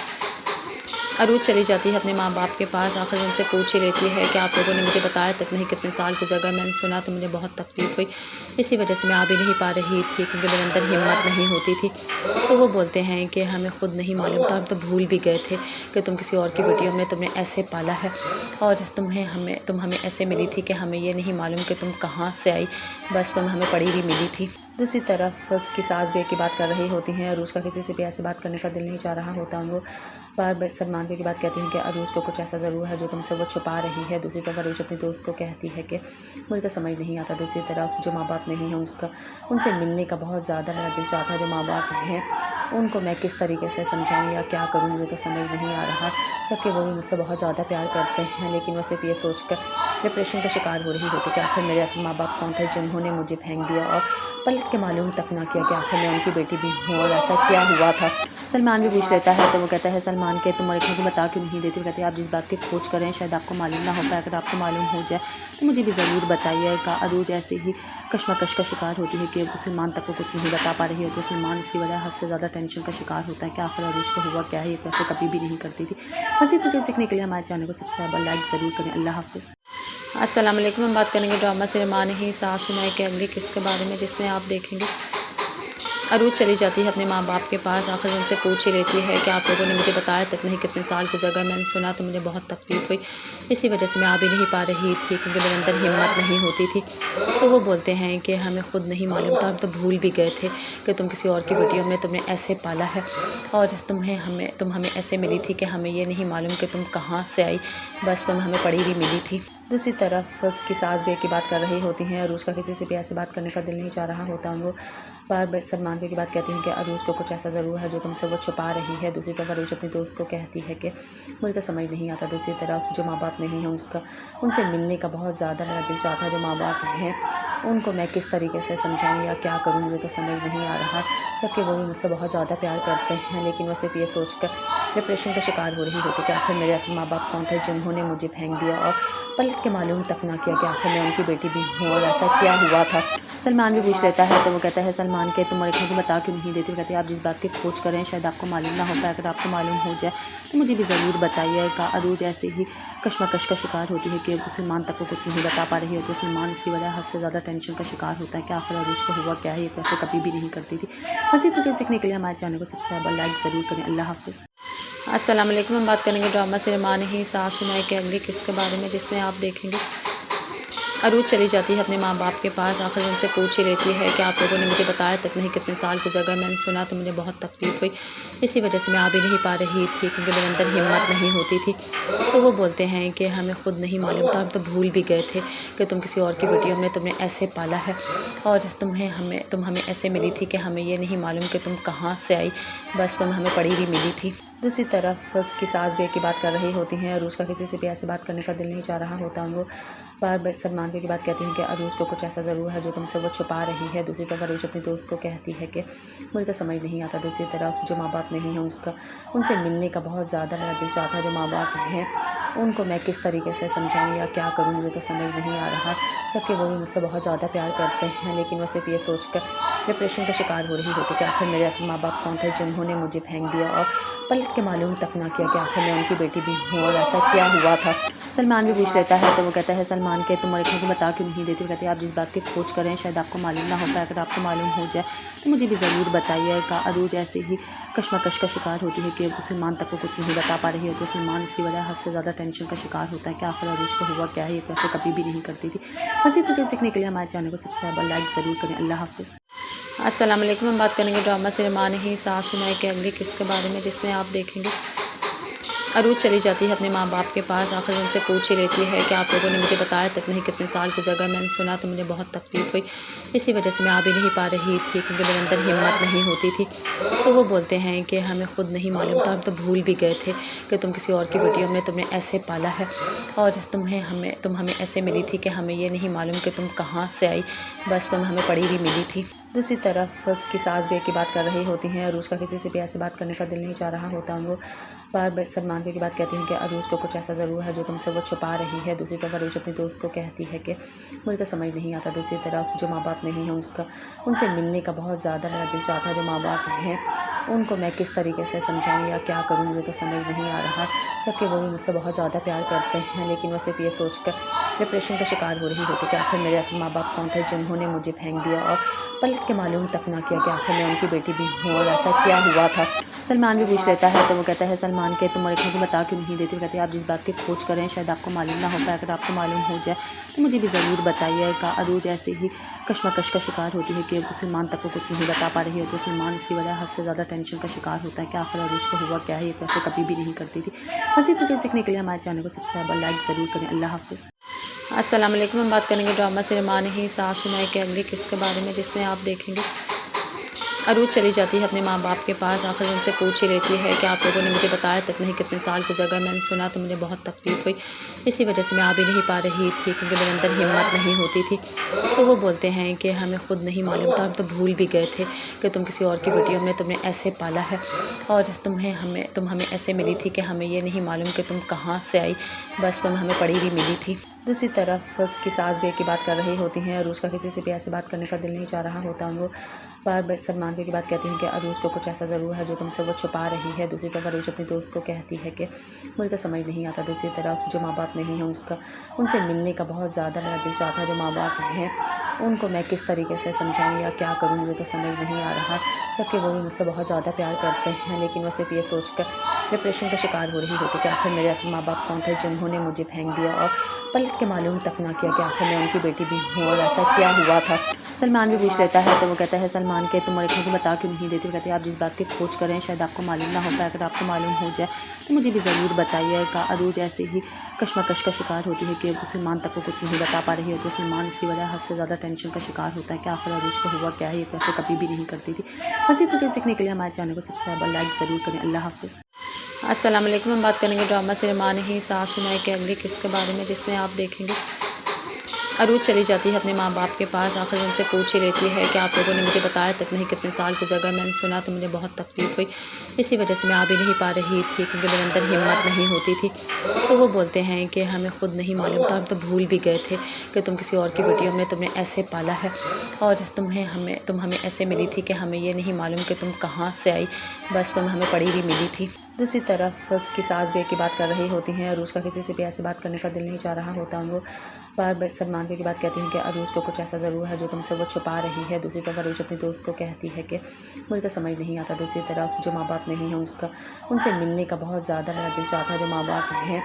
अरूज चली जाती है अपने माँ बाप के पास, आखिर उनसे पूछ ही लेती है कि आप लोगों ने मुझे बताया तक नहीं कितने साल गुजर गए, मैंने सुना तो मुझे बहुत तकलीफ़ हुई, इसी वजह से मैं आ भी नहीं पा रही थी क्योंकि मेरे अंदर हिम्मत नहीं होती थी। तो वो बोलते हैं कि हमें खुद नहीं मालूम था, हम तो भूल भी गए थे कि तुम किसी और की बेटी हो, हमने तुम्हें ऐसे पाला है और तुम हमें ऐसे मिली थी कि हमें ये नहीं मालूम कि तुम कहाँ से आई, बस तुम हमें पड़ी हुई मिली थी। दूसरी तरफ उसकी सास भी की बात कर रही होती हैं, अरूज का किसी से भी ऐसे बात करने का दिल नहीं चाह रहा होता। वो बार बार सलमान की बात कहती हैं कि अरूज को कुछ ऐसा ज़रूर है जो तुमसे वो छुपा रही है। दूसरी तरफ अरूज अपने दोस्त को कहती है कि मुझे तो समझ नहीं आता। दूसरी तरफ जो माँ बाप नहीं हैं उनसे मिलने का बहुत ज़्यादा मेरा दिल चाहता है। जो माँ बाप हैं उनको मैं किस तरीके से समझाऊँ या क्या करूँ, मुझे तो समझ नहीं आ रहा। जबकि वो भी मुझसे बहुत ज़्यादा प्यार करते हैं, लेकिन वो सिर्फ ये सोच कर डिप्रेशन का शिकार हो रही होती कि आखिर मेरे असल माँ बाप कौन थे जिन्होंने मुझे फेंक दिया और पलट के मालूम तक ना किया कि आखिर मैं उनकी बेटी भी हूँ और ऐसा क्या हुआ था। सलमान भी पूछ लेता है तो वो कहता है सलमान के तुम एक मुझे बता क्यों नहीं देती। कहते हैं आप जिस बात की खोज करें शायद आपको मालूम ना हो पाए, अगर आपको मालूम हो जाए तो मुझे भी ज़रूर बताइएगा। अरूज ऐसे ही कश्मकश का शिकार होती है कि सलमान तक को कुछ नहीं बता पा रही होती। सलमान इसकी वजह हद से ज़्यादा टेंशन का शिकार होता है कि आखिर अरूज को हुआ क्या है, ये तो ऐसे कभी भी नहीं करती थी। मज़ीद वीडियोज़ देखने के लिए हमारे चैनल को सब्सक्राइब और लाइक ज़रूर करें। अल्लाह हाफ़िज़। अस्सलाम वालेकुम। हम बात करेंगे ड्रामा से मान ही सास सुनाई के अगली किस्त के बारे में, जिसमें आप देखेंगे अरूज चली जाती है अपने माँ बाप के पास, आखिर उनसे पूछ ही लेती है कि आप लोगों ने मुझे बताया तक नहीं कितने साल गुजर गए, मैंने सुना तो मुझे बहुत तकलीफ़ हुई, इसी वजह से मैं आ भी नहीं पा रही थी क्योंकि मेरे अंदर हिम्मत नहीं होती थी। तो वो बोलते हैं कि हमें खुद नहीं मालूम था, हम तो भूल भी गए थे कि तुम किसी और की बेटी हो, हमने तुम्हें ऐसे पाला है और तुम हमें ऐसे मिली थी कि हमें ये नहीं मालूम कि तुम कहाँ से आई, बस तुम हमें पड़ी हुई मिली थी। दूसरी तरफ उसकी सास भी एक की बात कर रही होती हैं। अरूज का किसी से भी ऐसे बात करने का दिल नहीं चाह रहा होता। वो बार बार सलमान की बात कहती हैं कि अरूज को कुछ ऐसा ज़रूर है जो तुमसे वो छुपा रही है। दूसरी तरफ अरूज अपने दोस्त को कहती है कि मुझे तो समझ नहीं आता। दूसरी तरफ जो माँ बाप नहीं हैं उनसे मिलने का बहुत ज़्यादा मेरा दिल चाहता है। जो माँ बाप हैं उनको मैं किस तरीके से समझाऊँ या क्या करूँ, मुझे तो समझ नहीं आ रहा। जबकि वो भी मुझसे बहुत ज़्यादा प्यार करते हैं, लेकिन वो सिर्फ ये सोच कर डिप्रेशन का शिकार हो रही होती कि आखिर मेरे असल माँ बाप कौन थे जिन्होंने मुझे फेंक दिया और पलट के मालूम तक ना किया कि आखिर मैं उनकी बेटी भी हूँ और ऐसा क्या हुआ था। सलमान भी पूछ लेता है तो वो कहता है सलमान के तुम एक बता क्यों नहीं देती। कहती है आप जिस बात की खोज करें शायद आपको मालूम ना होता है, अगर आपको मालूम हो जाए तो मुझे भी ज़रूर बताइएगा। अरूज ऐसे ही कश्मकश का शिकार होती है कि सलमान तक को कुछ नहीं बता पा रही होती। सलमान इसकी वजह हद से ज़्यादा टेंशन का शिकार होता है कि आखिर अरूज को हुआ क्या है, ये कैसे कभी भी नहीं करती थी। मज़ीद वीडियो देखने के लिए हमारे चैनल को सब्सक्राइब और लाइक ज़रूर करें। अल्लाह हाफ़िज़। अस्सलाम वालेकुम। हम बात करेंगे ड्रामा सिनेमा ही सास सुनाए के अगली किस्त के बारे में, जिसमें आप देखेंगे अरूज चली जाती है अपने माँ बाप के पास। आखिर उनसे पूछ ही लेती है कि आप लोगों ने मुझे बताया तक नहीं कितने साल की जगह मैंने सुना तो मुझे बहुत तकलीफ़ हुई, इसी वजह से मैं आ भी नहीं पा रही थी क्योंकि मेरे अंदर हिम्मत नहीं होती थी। तो वो बोलते हैं कि हमें खुद नहीं मालूम था, हम तो भूल भी गए थे कि तुम किसी और की बेटी, हमने तुम्हें ऐसे पाला है और तुम हमें ऐसे मिली थी कि हमें ये नहीं मालूम कि तुम कहाँ से आई, बस तुम हमें पड़ी हुई मिली थी। दूसरी तरफ उसकी सास भी एक की बात कर रही होती हैं। अरूज का किसी से भी ऐसे बात करने का दिल नहीं चाह रहा होता। वो बार बार सलमान की बात कहती हैं कि अरूज को कुछ ऐसा ज़रूर है जो तुमसे वो छुपा रही है। दूसरी तरफ अरूज अपने दोस्त को कहती है कि मुझे तो समझ नहीं आता। दूसरी तरफ जो माँ बाप नहीं हैं उनसे मिलने का बहुत ज़्यादा मेरा दिल चाहता है। जो माँ बाप हैं उनको मैं किस तरीके से समझाऊँ या क्या करूँ, मुझे तो समझ नहीं आ रहा। जबकि वो भी मुझसे बहुत ज़्यादा प्यार करते हैं, लेकिन वो सिर्फ ये सोच कर डिप्रेशन का शिकार हो रही होती कि आखिर मेरे असल माँ बाप कौन थे जिन्होंने मुझे फेंक दिया और पलट के मालूम तक ना किया कि आखिर मैं उनकी बेटी भी हूँ और ऐसा क्या हुआ था। सलमान भी पूछ लेता है तो वो कहता है सलमान के तुम एक बता क्यों नहीं देती। कहती है आप जिस बात की खोज करें शायद आपको मालूम ना होता है, अगर आपको मालूम हो जाए तो मुझे भी ज़रूर बताइएगा। अरूज ऐसे ही कश्मकश का शिकार होती है कि सलमान तक को कुछ नहीं बता पा रही होती। सलमान इसकी वजह हद से ज़्यादा टेंशन का शिकार होता है कि आखिर अरूज को हुआ क्या है, ये कैसे कभी भी नहीं करती थी। मज़ीद वीडियो देखने के लिए हमारे चैनल को सब्सक्राइब और लाइक ज़रूर करें। अल्लाह हाफ़िज़। अस्सलाम वालेकुम। हम बात करेंगे ड्रामा सिनेमा ही सास सुनाए के अगली किस्त के बारे में, जिसमें आप देखेंगे अरूज चली जाती है अपने माँ बाप के पास। आखिर उनसे पूछ ही लेती है कि आप लोगों ने मुझे बताया तक नहीं कितने साल की जगह मैंने सुना तो मुझे बहुत तकलीफ़ हुई, इसी वजह से मैं आ भी नहीं पा रही थी क्योंकि मेरे अंदर हिम्मत नहीं होती थी। तो वो बोलते हैं कि हमें खुद नहीं मालूम था, हम तो भूल भी गए थे कि तुम किसी और की बेटी, हमने तुम्हें ऐसे पाला है और तुम हमें ऐसे मिली थी कि हमें ये नहीं मालूम कि तुम कहाँ से आई, बस तुम हमें पड़ी हुई मिली थी। दूसरी तरफ उसकी सास भी एक की बात कर रही होती हैं। अरूज का किसी से भी ऐसे बात करने का दिल नहीं चाह रहा होता। वो बार बार सलमान की बात कहती हैं कि अरूज को कुछ ऐसा ज़रूर है जो तुमसे वो छुपा रही है। दूसरी तरफ अरूज अपने दोस्त को कहती है कि मुझे तो समझ नहीं आता। दूसरी तरफ जो माँ बाप नहीं हैं उनसे मिलने का बहुत ज़्यादा मेरा दिल चाहता है। जो माँ बाप हैं उनको मैं किस तरीके से समझाऊँ या क्या करूँ, मुझे तो समझ नहीं आ रहा। जबकि वो भी मुझसे बहुत ज़्यादा प्यार करते हैं, लेकिन वो सिर्फ ये सोच कर डिप्रेशन का शिकार हो रही होती कि आखिर मेरे असल माँ बाप कौन थे जिन्होंने मुझे फेंक दिया और पलट के मालूम तक ना किया कि आखिर मैं उनकी बेटी भी हूँ और ऐसा क्या हुआ था। सलमान भी पूछ लेता है तो वो कहता है सलमान के तुम एक बता क्यों नहीं देती। कहती है आप जिस बात की खोज करें शायद आपको मालूम ना होता है, अगर आपको मालूम हो जाए तो मुझे भी ज़रूर बताइएगा। अरूज ऐसे ही कश्मकश का शिकार होती है कि सलमान तक को कुछ नहीं बता पा रही होती। सलमान इसकी वजह हद से ज़्यादा टेंशन का शिकार होता है कि आखिर अरूज को हुआ क्या है, ये कैसे कभी भी नहीं करती थी। मज़ीद वीडियो देखने के लिए हमारे चैनल को सब्सक्राइब और लाइक ज़रूर करें। अल्लाह हाफ़िज़। अस्सलाम वालेकुम। हम बात करेंगे ड्रामा सिनेमा ही सास सुनाए के अगली किस्त के बारे में, जिसमें आप देखेंगे अरूज चली जाती है अपने माँ बाप के पास। आखिर उनसे पूछ ही लेती है कि आप लोगों ने मुझे बताया तक नहीं कितने साल की जगह मैंने सुना तो मुझे बहुत तकलीफ़ हुई, इसी वजह से मैं आ भी नहीं पा रही थी क्योंकि मेरे अंदर हिम्मत नहीं होती थी। तो वो बोलते हैं कि हमें खुद नहीं मालूम था, हम तो भूल भी गए थे कि तुम किसी और की बेटी, हमने तुम्हें ऐसे पाला है और तुम हमें ऐसे मिली थी कि हमें ये नहीं मालूम कि तुम कहाँ से आई, बस तुम हमें पड़ी हुई मिली थी। दूसरी तरफ उसकी सास भी एक की बात कर रही होती हैं। अरूज का किसी से भी ऐसे बात करने का दिल नहीं चाह रहा होता। वो बार बार सलमान की बात कहती हैं कि अरूज को कुछ ऐसा ज़रूर है जो तुमसे वो छुपा रही है। दूसरी तरफ अरूज अपने दोस्त को कहती है कि मुझे तो समझ नहीं आता। दूसरी तरफ जो माँ बाप नहीं हैं उनसे मिलने का बहुत ज़्यादा मेरा दिल चाहता है। जो माँ बाप हैं उनको मैं किस तरीके से समझाऊँ या क्या करूँ, मुझे तो समझ नहीं आ रहा। جبکہ وہ بھی مجھ سے بہت زیادہ پیار کرتے ہیں، لیکن وہ صرف یہ سوچ کر ڈپریشن کا شکار ہو رہی ہوتی کہ آخر میرے اصل ماں باپ کون تھے جنہوں نے مجھے پھینک دیا اور پلٹ کے معلوم تک نہ کیا کہ آخر میں ان کی بیٹی بھی ہوں اور ایسا کیا ہوا تھا۔ سلمان بھی پوچھ لیتا ہے تو وہ کہتا ہے سلمان کے تم اور ایک کو بتا کیوں نہیں دیتی؟ وہ کہتے ہیں آپ جس بات کی کھوج کریں شاید آپ کو معلوم نہ ہوتا ہے، اگر آپ کو معلوم ہو جائے تو مجھے بھی ضرور بتائیے گا۔ عروج ایسے ہی کشمکش کا شکار ہوتی ہے کہ سلمان تک کو کچھ نہیں بتا پا رہی ہوتی، سلمان اس کی وجہ حد سے زیادہ ٹینشن کا شکار ہوتا ہے کہ آخر عروج کو ہوا کیا ہے، یہ تو ایسے کبھی بھی نہیں کرتی تھی۔ مزید ویڈیو دیکھنے کے لیے ہمارے چینل کو سبسکرائب اور لائک ضرور کریں۔ اللہ حافظ۔ السلام علیکم، ہم بات کریں گے ڈرامہ سرمان ہی ساس سنائے کے اگلی قسط کے بارے میں، جس میں آپ دیکھیں گے عروج چلی جاتی ہے اپنے ماں باپ کے پاس، آخر ان سے پوچھ ہی لیتی ہے کہ آپ لوگوں نے مجھے بتایا تک نہیں کتنے سال گزر گئے، میں نے سنا تو مجھے بہت تکلیف ہوئی، اسی وجہ سے میں آ بھی نہیں پا رہی تھی کیونکہ میرے اندر ہمت نہیں ہوتی تھی۔ تو وہ بولتے ہیں کہ ہمیں خود نہیں معلوم تھا، ہم تو بھول بھی گئے تھے کہ تم کسی اور کی بیٹی ہو، ہم نے تمہیں ایسے پالا ہے اور تم ہمیں ایسے ملی تھی کہ ہمیں یہ نہیں معلوم کہ تم کہاں سے آئی، بس تم ہمیں پڑی ہوئی ملی تھی۔ دوسری طرف اس کی ساس بھی کی بات کر رہی ہوتی ہیں، عروج کا کسی سے بھی ایسے بات کرنے کا دل نہیں چاہ رہا ہوتا، وہ بار بار سلمان کی بات کہتی ہیں کہ عروج کو کچھ ایسا ضرور ہے جو تم سے وہ چھپا رہی ہے۔ دوسری طرف عروج اپنے دوست کو کہتی ہے کہ مجھے تو سمجھ نہیں آتا، دوسری طرف جو ماں باپ نہیں ہیں ان سے ملنے کا بہت زیادہ میرا دل چاہتا ہے، جو ماں باپ ہیں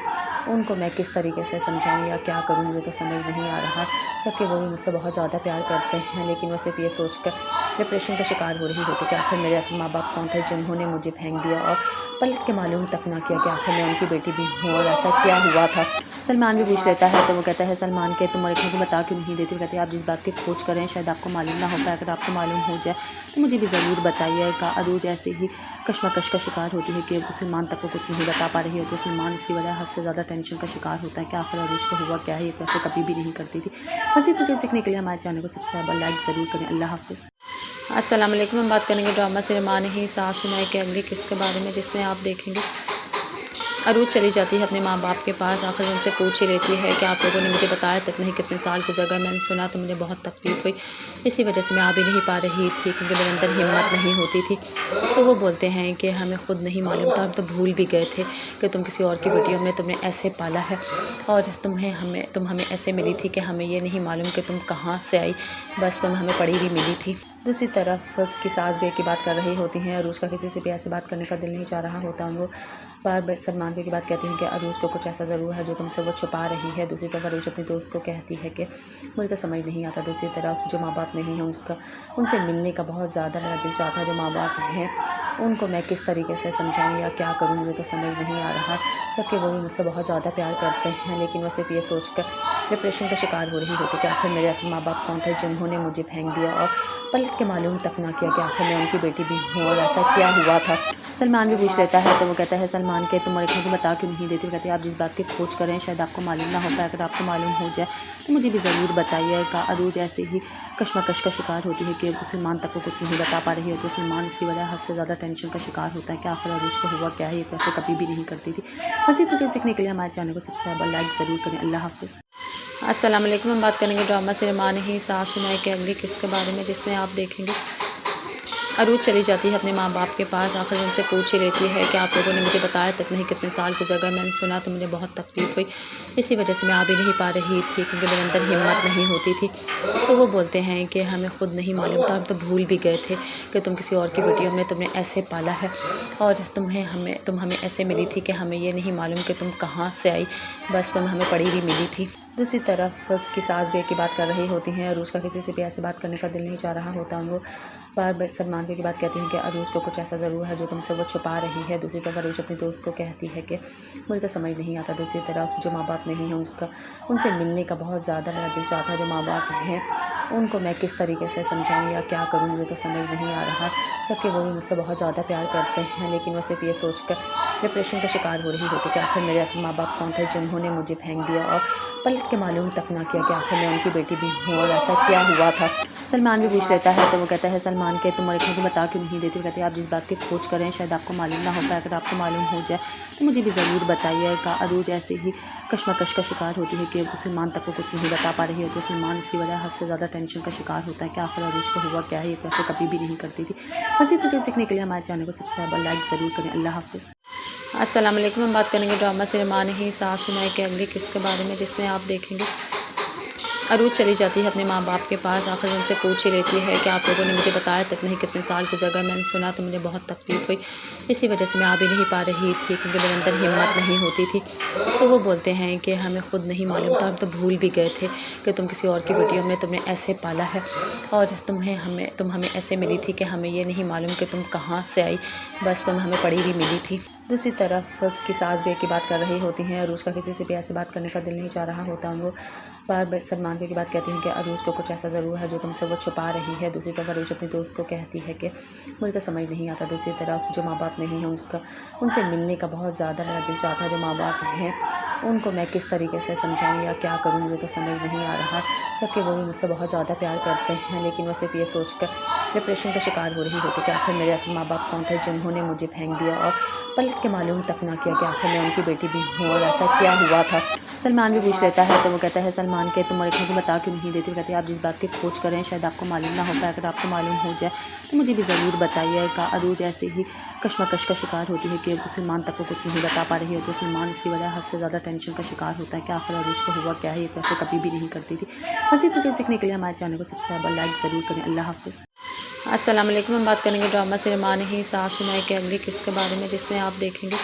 ان کو میں کس طریقے سے سمجھاؤں یا کیا کروں، مجھے تو سمجھ نہیں آ رہا، جبکہ وہ بھی مجھ سے بہت زیادہ پیار کرتے ہیں، لیکن وہ صرف یہ سوچ کر ڈپریشن کا شکار ہو رہی ہوتی کہ آخر میرے اصل ماں باپ کون تھے جنہوں نے مجھے پھینک دیا اور پلٹ کے معلوم تک نہ کیا کہ آخر میں ان کی بیٹی بھی ہوں اور ایسا کیا ہوا تھا۔ سلمان بھی پوچھ لیتا ہے تو وہ کہتا ہے سلمان کے تم اور ایک کو بتا کیوں نہیں دیتی؟ کہتے ہیں آپ جس بات کی کھوج کریں شاید آپ کو معلوم نہ ہوتا ہے، اگر آپ کو معلوم ہو جائے تو مجھے بھی ضرور بتائیے گا۔ عروج ایسے ہی کشمکش کا شکار ہوتی ہے کہ سلمان تک کو کچھ نہیں بتا پا رہی ہوتی، سلمان اس کی وجہ حد سے زیادہ ٹینشن کا شکار ہوتا ہے کہ آخر عروج کو ہوا کیا ہے، یہ تو ایسے کبھی بھی نہیں کرتی تھی۔ مزید ویڈیوز دیکھنے کے لیے ہمارے چینل کو سبسکرائب اور لائک ضرور کریں۔ اللہ حافظ۔ السلام علیکم، ہم بات کریں گے ڈرامہ سرمان ہی ساس سنائے کے اگلی قسط کے بارے میں، جس میں آپ دیکھیں گے عروج چلی جاتی ہے اپنے ماں باپ کے پاس، آخر ان سے پوچھ ہی لیتی ہے کہ آپ لوگوں نے مجھے بتایا تک نہیں کتنے سال گزر گئے، میں نے سنا تو مجھے بہت تکلیف ہوئی، اسی وجہ سے میں آ بھی نہیں پا رہی تھی کیونکہ میرے اندر ہمت نہیں ہوتی تھی۔ تو وہ بولتے ہیں کہ ہمیں خود نہیں معلوم تھا، ہم تو بھول بھی گئے تھے کہ تم کسی اور کی بیٹی ہو، ہم نے تمہیں ایسے پالا ہے اور تم ہمیں ایسے ملی تھی کہ ہمیں یہ نہیں معلوم کہ تم کہاں سے آئی، بس تم ہمیں پڑی ہوئی ملی تھی۔ دوسری طرف اس کی ساس بھی کی بات کر رہی ہوتی ہیں، عروج کا کسی سے بھی ایسے بات کرنے کا دل نہیں چاہ رہا ہوتا، وہ بار بار سلمان کی بات کہتی ہیں کہ عروج کو کچھ ایسا ضرور ہے جو تم سے وہ چھپا رہی ہے۔ دوسری طرف عروج اپنے دوست کو کہتی ہے کہ مجھے تو سمجھ نہیں آتا، دوسری طرف جو ماں باپ نہیں ہیں ان سے ملنے کا بہت زیادہ میرا دل چاہتا ہے، جو ماں باپ ہیں ان کو میں کس طریقے سے سمجھاؤں یا کیا کروں، مجھے تو سمجھ نہیں آ رہا، جبکہ وہ بھی مجھ سے بہت زیادہ پیار کرتے ہیں، لیکن وہ صرف یہ سوچ کر ڈپریشن کا شکار ہو رہی ہوتی کہ آخر میرے اصل ماں باپ کون تھے جنہوں نے مجھے پھینک دیا اور پلٹ کے معلوم تک نہ کیا کہ آخر میں ان کی بیٹی بھی ہوں اور ایسا کیا ہوا تھا۔ سلمان بھی پوچھ لیتا ہے تو وہ کہتا ہے سلمان کے تم اور ایک کو بتا کیوں نہیں دیتی؟ کہتے ہیں آپ جس بات کی کھوج کریں شاید آپ کو معلوم نہ ہوتا ہے، اگر آپ کو معلوم ہو جائے تو مجھے بھی ضرور بتائیے گا۔ عروج ایسے ہی کشمکش کا شکار ہوتی ہے کہ سلمان تک کو کچھ نہیں بتا پا رہی ہوتی، سلمان اس کی وجہ حد سے زیادہ ٹینشن کا شکار ہوتا ہے کہ آخر عروج کو ہوا کیا ہے، یہ تو ایسے کبھی بھی نہیں کرتی تھی۔ مزید ویڈیوز دیکھنے کے لیے ہمارے چینل کو سبسکرائب اور لائک ضرور کریں۔ اللہ حافظ۔ السلام علیکم، ہم بات کریں گے ڈرامہ سرمان ہی ساس سنائے کے اگلی قسط کے بارے میں، جس میں آپ دیکھیں گے عروج چلی جاتی ہے اپنے ماں باپ کے پاس، آخر ان سے پوچھ ہی لیتی ہے کہ آپ لوگوں نے مجھے بتایا تک نہیں کتنے سال گزر گئے، میں نے سنا تو مجھے بہت تکلیف ہوئی، اسی وجہ سے میں آ بھی نہیں پا رہی تھی کیونکہ میرے اندر ہمت نہیں ہوتی تھی۔ تو وہ بولتے ہیں کہ ہمیں خود نہیں معلوم تھا، ہم تو بھول بھی گئے تھے کہ تم کسی اور کی بیٹی ہو، ہم نے تمہیں ایسے پالا ہے اور تم ہمیں ایسے ملی تھی کہ ہمیں یہ نہیں معلوم کہ تم کہاں سے آئی، بس تم ہمیں پڑی ہوئی ملی تھی۔ دوسری طرف اس کی ساس بھی کی بات کر رہی ہوتی ہیں، عروج کا کسی سے بھی ایسے بات کرنے کا دل نہیں چاہ رہا ہوتا، وہ بار بار سلمان کی بات کہتی ہیں کہ عروج کو کچھ ایسا ضرور ہے جو تم سے وہ چھپا رہی ہے۔ دوسری طرف عروج اپنے دوست کو کہتی ہے کہ مجھے تو سمجھ نہیں آتا، دوسری طرف جو ماں باپ نہیں ہیں ان سے ملنے کا بہت زیادہ میرا دل چاہتا ہے، جو ماں باپ ہیں ان کو میں کس طریقے سے سمجھاؤں یا کیا کروں، مجھے تو سمجھ نہیں آ رہا، جبکہ وہ بھی مجھ سے بہت زیادہ پیار کرتے ہیں، لیکن وہ صرف یہ سوچ کر ڈپریشن کا شکار ہو رہی ہوتی کہ آخر میرے اصل ماں باپ کون تھے جنہوں نے مجھے پھینک دیا اور پلٹ کے معلوم تک نہ کیا کہ آخر میں ان کی بیٹی بھی ہوں اور ایسا کیا ہوا تھا۔ سلمان بھی پوچھ لیتا ہے تو وہ کہتا ہے سلمان کے تم اور ایک کو بتا کیوں نہیں دیتی؟ کہتے ہیں آپ جس بات کی کھوج کریں شاید آپ کو معلوم نہ ہوتا ہے، اگر آپ کو معلوم ہو جائے تو مجھے بھی ضرور بتائیے گا۔ عروج ایسے ہی کشمکش کا شکار ہوتی ہے کہ سلمان تک کو کچھ نہیں بتا پا رہی ہوتی، سلمان اس کی وجہ حد سے زیادہ ٹینشن کا شکار ہوتا ہے کہ آخر عروج کو ہوا کیا ہے، یہ تو ایسے کبھی بھی نہیں کرتی تھی۔ مزید ویڈیوز دیکھنے کے لیے ہمارے چینل کو سبسکرائب اور لائک ضرور کریں۔ اللہ حافظ۔ السلام علیکم، ہم بات کریں گے ڈرامہ سرمان ہی ساس سنائے کے اگلی قسط کے بارے میں، جس میں آپ دیکھیں گے अरूज चली जाती है अपने माँ बाप के पास, आखिर उनसे पूछ ही लेती है कि आप लोगों ने मुझे बताया तक नहीं कितने साल गुजर गए, मैंने सुना तो मुझे बहुत तकलीफ़ हुई, इसी वजह से मैं आ भी नहीं पा रही थी क्योंकि मेरे अंदर हिम्मत नहीं होती थी। तो वो बोलते हैं कि हमें खुद नहीं मालूम था, हम तो भूल भी गए थे कि तुम किसी और की बेटी हो, हमने तुम्हें ऐसे पाला है और तुम हमें ऐसे मिली थी कि हमें ये नहीं मालूम कि तुम कहाँ से आई, बस तुम हमें पड़ी हुई मिली थी। दूसरी तरफ उसकी सास भी एक की बात कर रही होती हैं, अरूज का किसी से भी ऐसे बात करने का दिल नहीं चाह रहा होता। वो बार बार सलमान की बात कहती हैं कि अरूज को कुछ ऐसा ज़रूर है जो तुमसे वो छुपा रही है। दूसरी तरफ अरूज अपने दोस्त को कहती है कि मुझे तो समझ नहीं आता। दूसरी तरफ जो माँ बाप नहीं हैं उनसे मिलने का बहुत ज़्यादा मेरा दिल चाहता है। जो माँ बाप हैं उनको मैं किस तरीके से समझाऊँ या क्या करूँ, मुझे तो समझ नहीं आ रहा। जबकि वो भी मुझसे बहुत ज़्यादा प्यार करते हैं, लेकिन वो सिर्फ ये सोच कर डिप्रेशन का शिकार हो रही होती कि आखिर मेरे असल माँ बाप कौन थे जिन्होंने मुझे फेंक दिया और पलट के मालूम तक ना किया कि आखिर मैं उनकी बेटी भी हूँ और ऐसा क्या हुआ था। सलमान भी पूछ लेता है तो वो कहता है सलमान के तुम एक मुझे बता क्यों नहीं देती। वो कहती है आप जिस बात की खोज करें शायद आपको मालूम ना हो पाए, अगर आपको मालूम हो जाए तो मुझे भी ज़रूर बताइएगा। अरूज ऐसे ही कश्मकश का शिकार होती है कि सलमान तक को कुछ नहीं बता पा रही होती। सलमान इसकी वजह हद से ज़्यादा टेंशन का शिकार होता है कि आखिर अरूज को हुआ क्या है, ये तो ऐसे कभी भी नहीं करती थी। मज़ीद वीडियोज़ देखने के लिए हमारे चैनल को सब्सक्राइब और लाइक ज़रूर करें। अल्लाह हाफ़िज़। अस्सलाम वालेकुम। हम बात करेंगे ड्रामा से माँ नहीं सास सुनाई के अगली किस्त के बारे में, जिसमें आप देखेंगे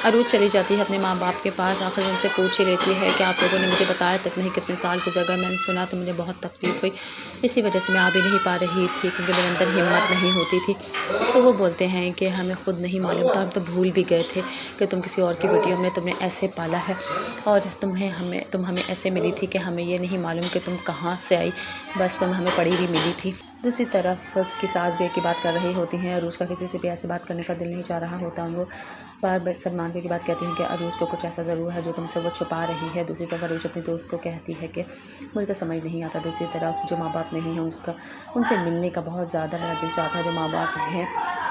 अरूज चली जाती है अपने माँ बाप के पास, आखिर उनसे पूछ ही लेती है कि आप लोगों ने मुझे बताया तक नहीं कितने साल गुजर गए, मैंने सुना तो मुझे बहुत तकलीफ़ हुई, इसी वजह से मैं आ भी नहीं पा रही थी क्योंकि मेरे अंदर हिम्मत नहीं होती थी। तो वो बोलते हैं कि हमें खुद नहीं मालूम था, हम तो भूल भी गए थे कि तुम किसी और की बेटी हो, हमने तुम्हें ऐसे पाला है और तुम हमें ऐसे मिली थी कि हमें ये नहीं मालूम कि तुम कहाँ से आई, बस तुम हमें पड़ी हुई मिली थी। दूसरी तरफ उसकी सास भी एक की बात कर रही होती हैं, अरूज का किसी से भी ऐसे बात करने का दिल नहीं चाह रहा होता। वो बार बार सलमान की बात कहती हैं कि अरूज को कुछ ऐसा ज़रूर है जो तुमसे वो छुपा रही है। दूसरी तरफ अरूज अपने दोस्त को कहती है कि मुझे तो समझ नहीं आता। दूसरी तरफ जो माँ बाप नहीं हैं उनसे मिलने का बहुत ज़्यादा मेरा दिल चाहता है। जो माँ बाप हैं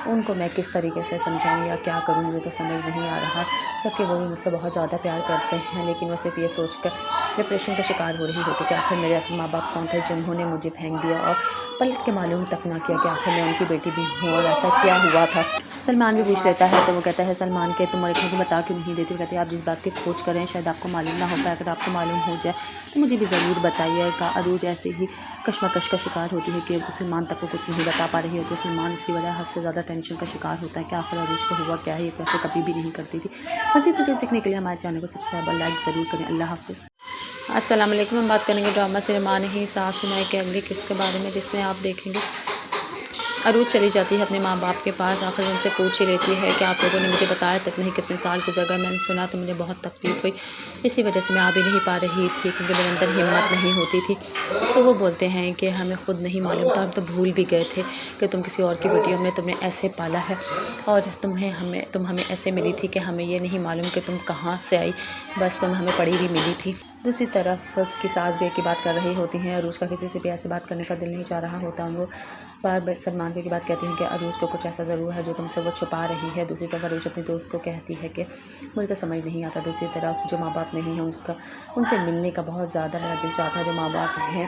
उनको मैं किस तरीके से समझाऊँ या क्या करूँ, मुझे तो समझ नहीं आ रहा। जबकि वो भी मुझसे बहुत ज़्यादा प्यार करते हैं, लेकिन वो सिर्फ ये सोच कर डिप्रेशन का शिकार हो रही होती कि आखिर मेरे असल माँ बाप कौन थे जिन्होंने मुझे फेंक दिया और पलट के मालूम तक ना किया कि आखिर मैं उनकी बेटी भी हूँ और ऐसा क्या हुआ था। सलमान भी पूछ लेता है तो वो कहता है सलमान के तुम एक मुझे बता क्यों नहीं देती। वो कहती है आप जिस बात की खोज करें शायद आपको मालूम ना हो पाए, अगर आपको मालूम हो जाए तो मुझे भी ज़रूर बताइएगा। अरूज ऐसे ही कश्मकश का शिकार होती है कि सलमान तक को कुछ नहीं बता पा रही होती। सलमान इसकी वजह हद से ज़्यादा टेंशन का शिकार होता है कि आखिर अरूज को हुआ क्या है, ये तो ऐसे कभी भी नहीं करती थी। मज़ीद वीडियोज़ देखने के लिए हमारे चैनल को सब्सक्राइब और लाइक ज़रूर करें। अल्लाह हाफ़िज़। अस्सलाम वालेकुम। हम बात करेंगे ड्रामा से माँ नहीं सास सुनाई के अगली किस्त के बारे में, जिसमें आप देखेंगे अरूज चली जाती है अपने माँ बाप के पास, आखिर उनसे पूछ ही लेती है कि आप लोगों ने मुझे बताया तक नहीं कितने साल गुजर गए, मैंने सुना तो मुझे बहुत तकलीफ़ हुई, इसी वजह से मैं आ भी नहीं पा रही थी क्योंकि मेरे अंदर हिम्मत नहीं होती थी। तो वो बोलते हैं कि हमें खुद नहीं मालूम था, हम तो भूल भी गए थे कि तुम किसी और की बेटी हो, हमने तुम्हें ऐसे पाला है और तुम हमें ऐसे मिली थी कि हमें ये नहीं मालूम कि तुम कहाँ से आई, बस तुम हमें पड़ी हुई मिली थी। दूसरी तरफ उसकी सास भी एक की बात कर रही होती हैं, अरूज का किसी से भी ऐसे बात करने का दिल नहीं चाह रहा होता। वो बार बार सलमान की बात कहती हैं कि अरूज को कुछ ऐसा ज़रूर है जो तुमसे वो छुपा रही है। दूसरी तरफ अरूज अपने दोस्त को कहती है कि मुझे तो समझ नहीं आता। दूसरी तरफ जो माँ बाप नहीं हैं उनसे मिलने का बहुत ज़्यादा मेरा दिल चाहता है। जो माँ बाप हैं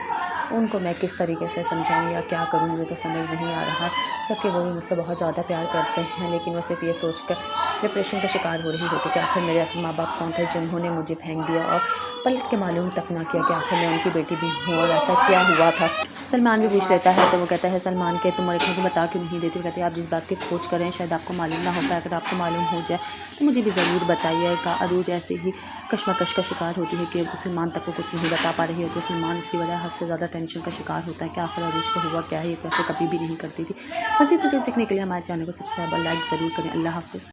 उनको मैं किस तरीके से समझाऊँ या क्या करूँ, मुझे तो समझ नहीं आ रहा। जबकि वो भी मुझसे बहुत ज़्यादा प्यार करते हैं, लेकिन वो सिर्फ ये सोच कर डिप्रेशन का शिकार हो रही होती कि आखिर मेरे असल माँ बाप कौन थे जिन्होंने मुझे फेंक दिया और पलट के मालूम तक ना किया कि आखिर मैं उनकी बेटी भी हूँ और ऐसा क्या हुआ था। सलमान भी पूछ लेता है तो वो कहता है सलमान के तुम एक मुझे बता क्यों नहीं देती। कहती है आप जिस बात की खोज करें शायद आपको मालूम ना हो पाए, अगर आपको मालूम हो जाए तो मुझे भी ज़रूर बताइएगा। अरूज ऐसे ही कश्मकश का शिकार होती है कि सलमान तक को कुछ नहीं बता पा रही होती। सलमान इसकी वजह हद से ज़्यादा टेंशन का शिकार होता है कि आखिर अरूज को हुआ क्या है, ये तो ऐसे कभी भी नहीं करती थी। मज़ीद वीडियोज़ देखने के लिए हमारे चैनल को सब्सक्राइब और लाइक ज़रूर करें। अल्लाह हाफ़िज़।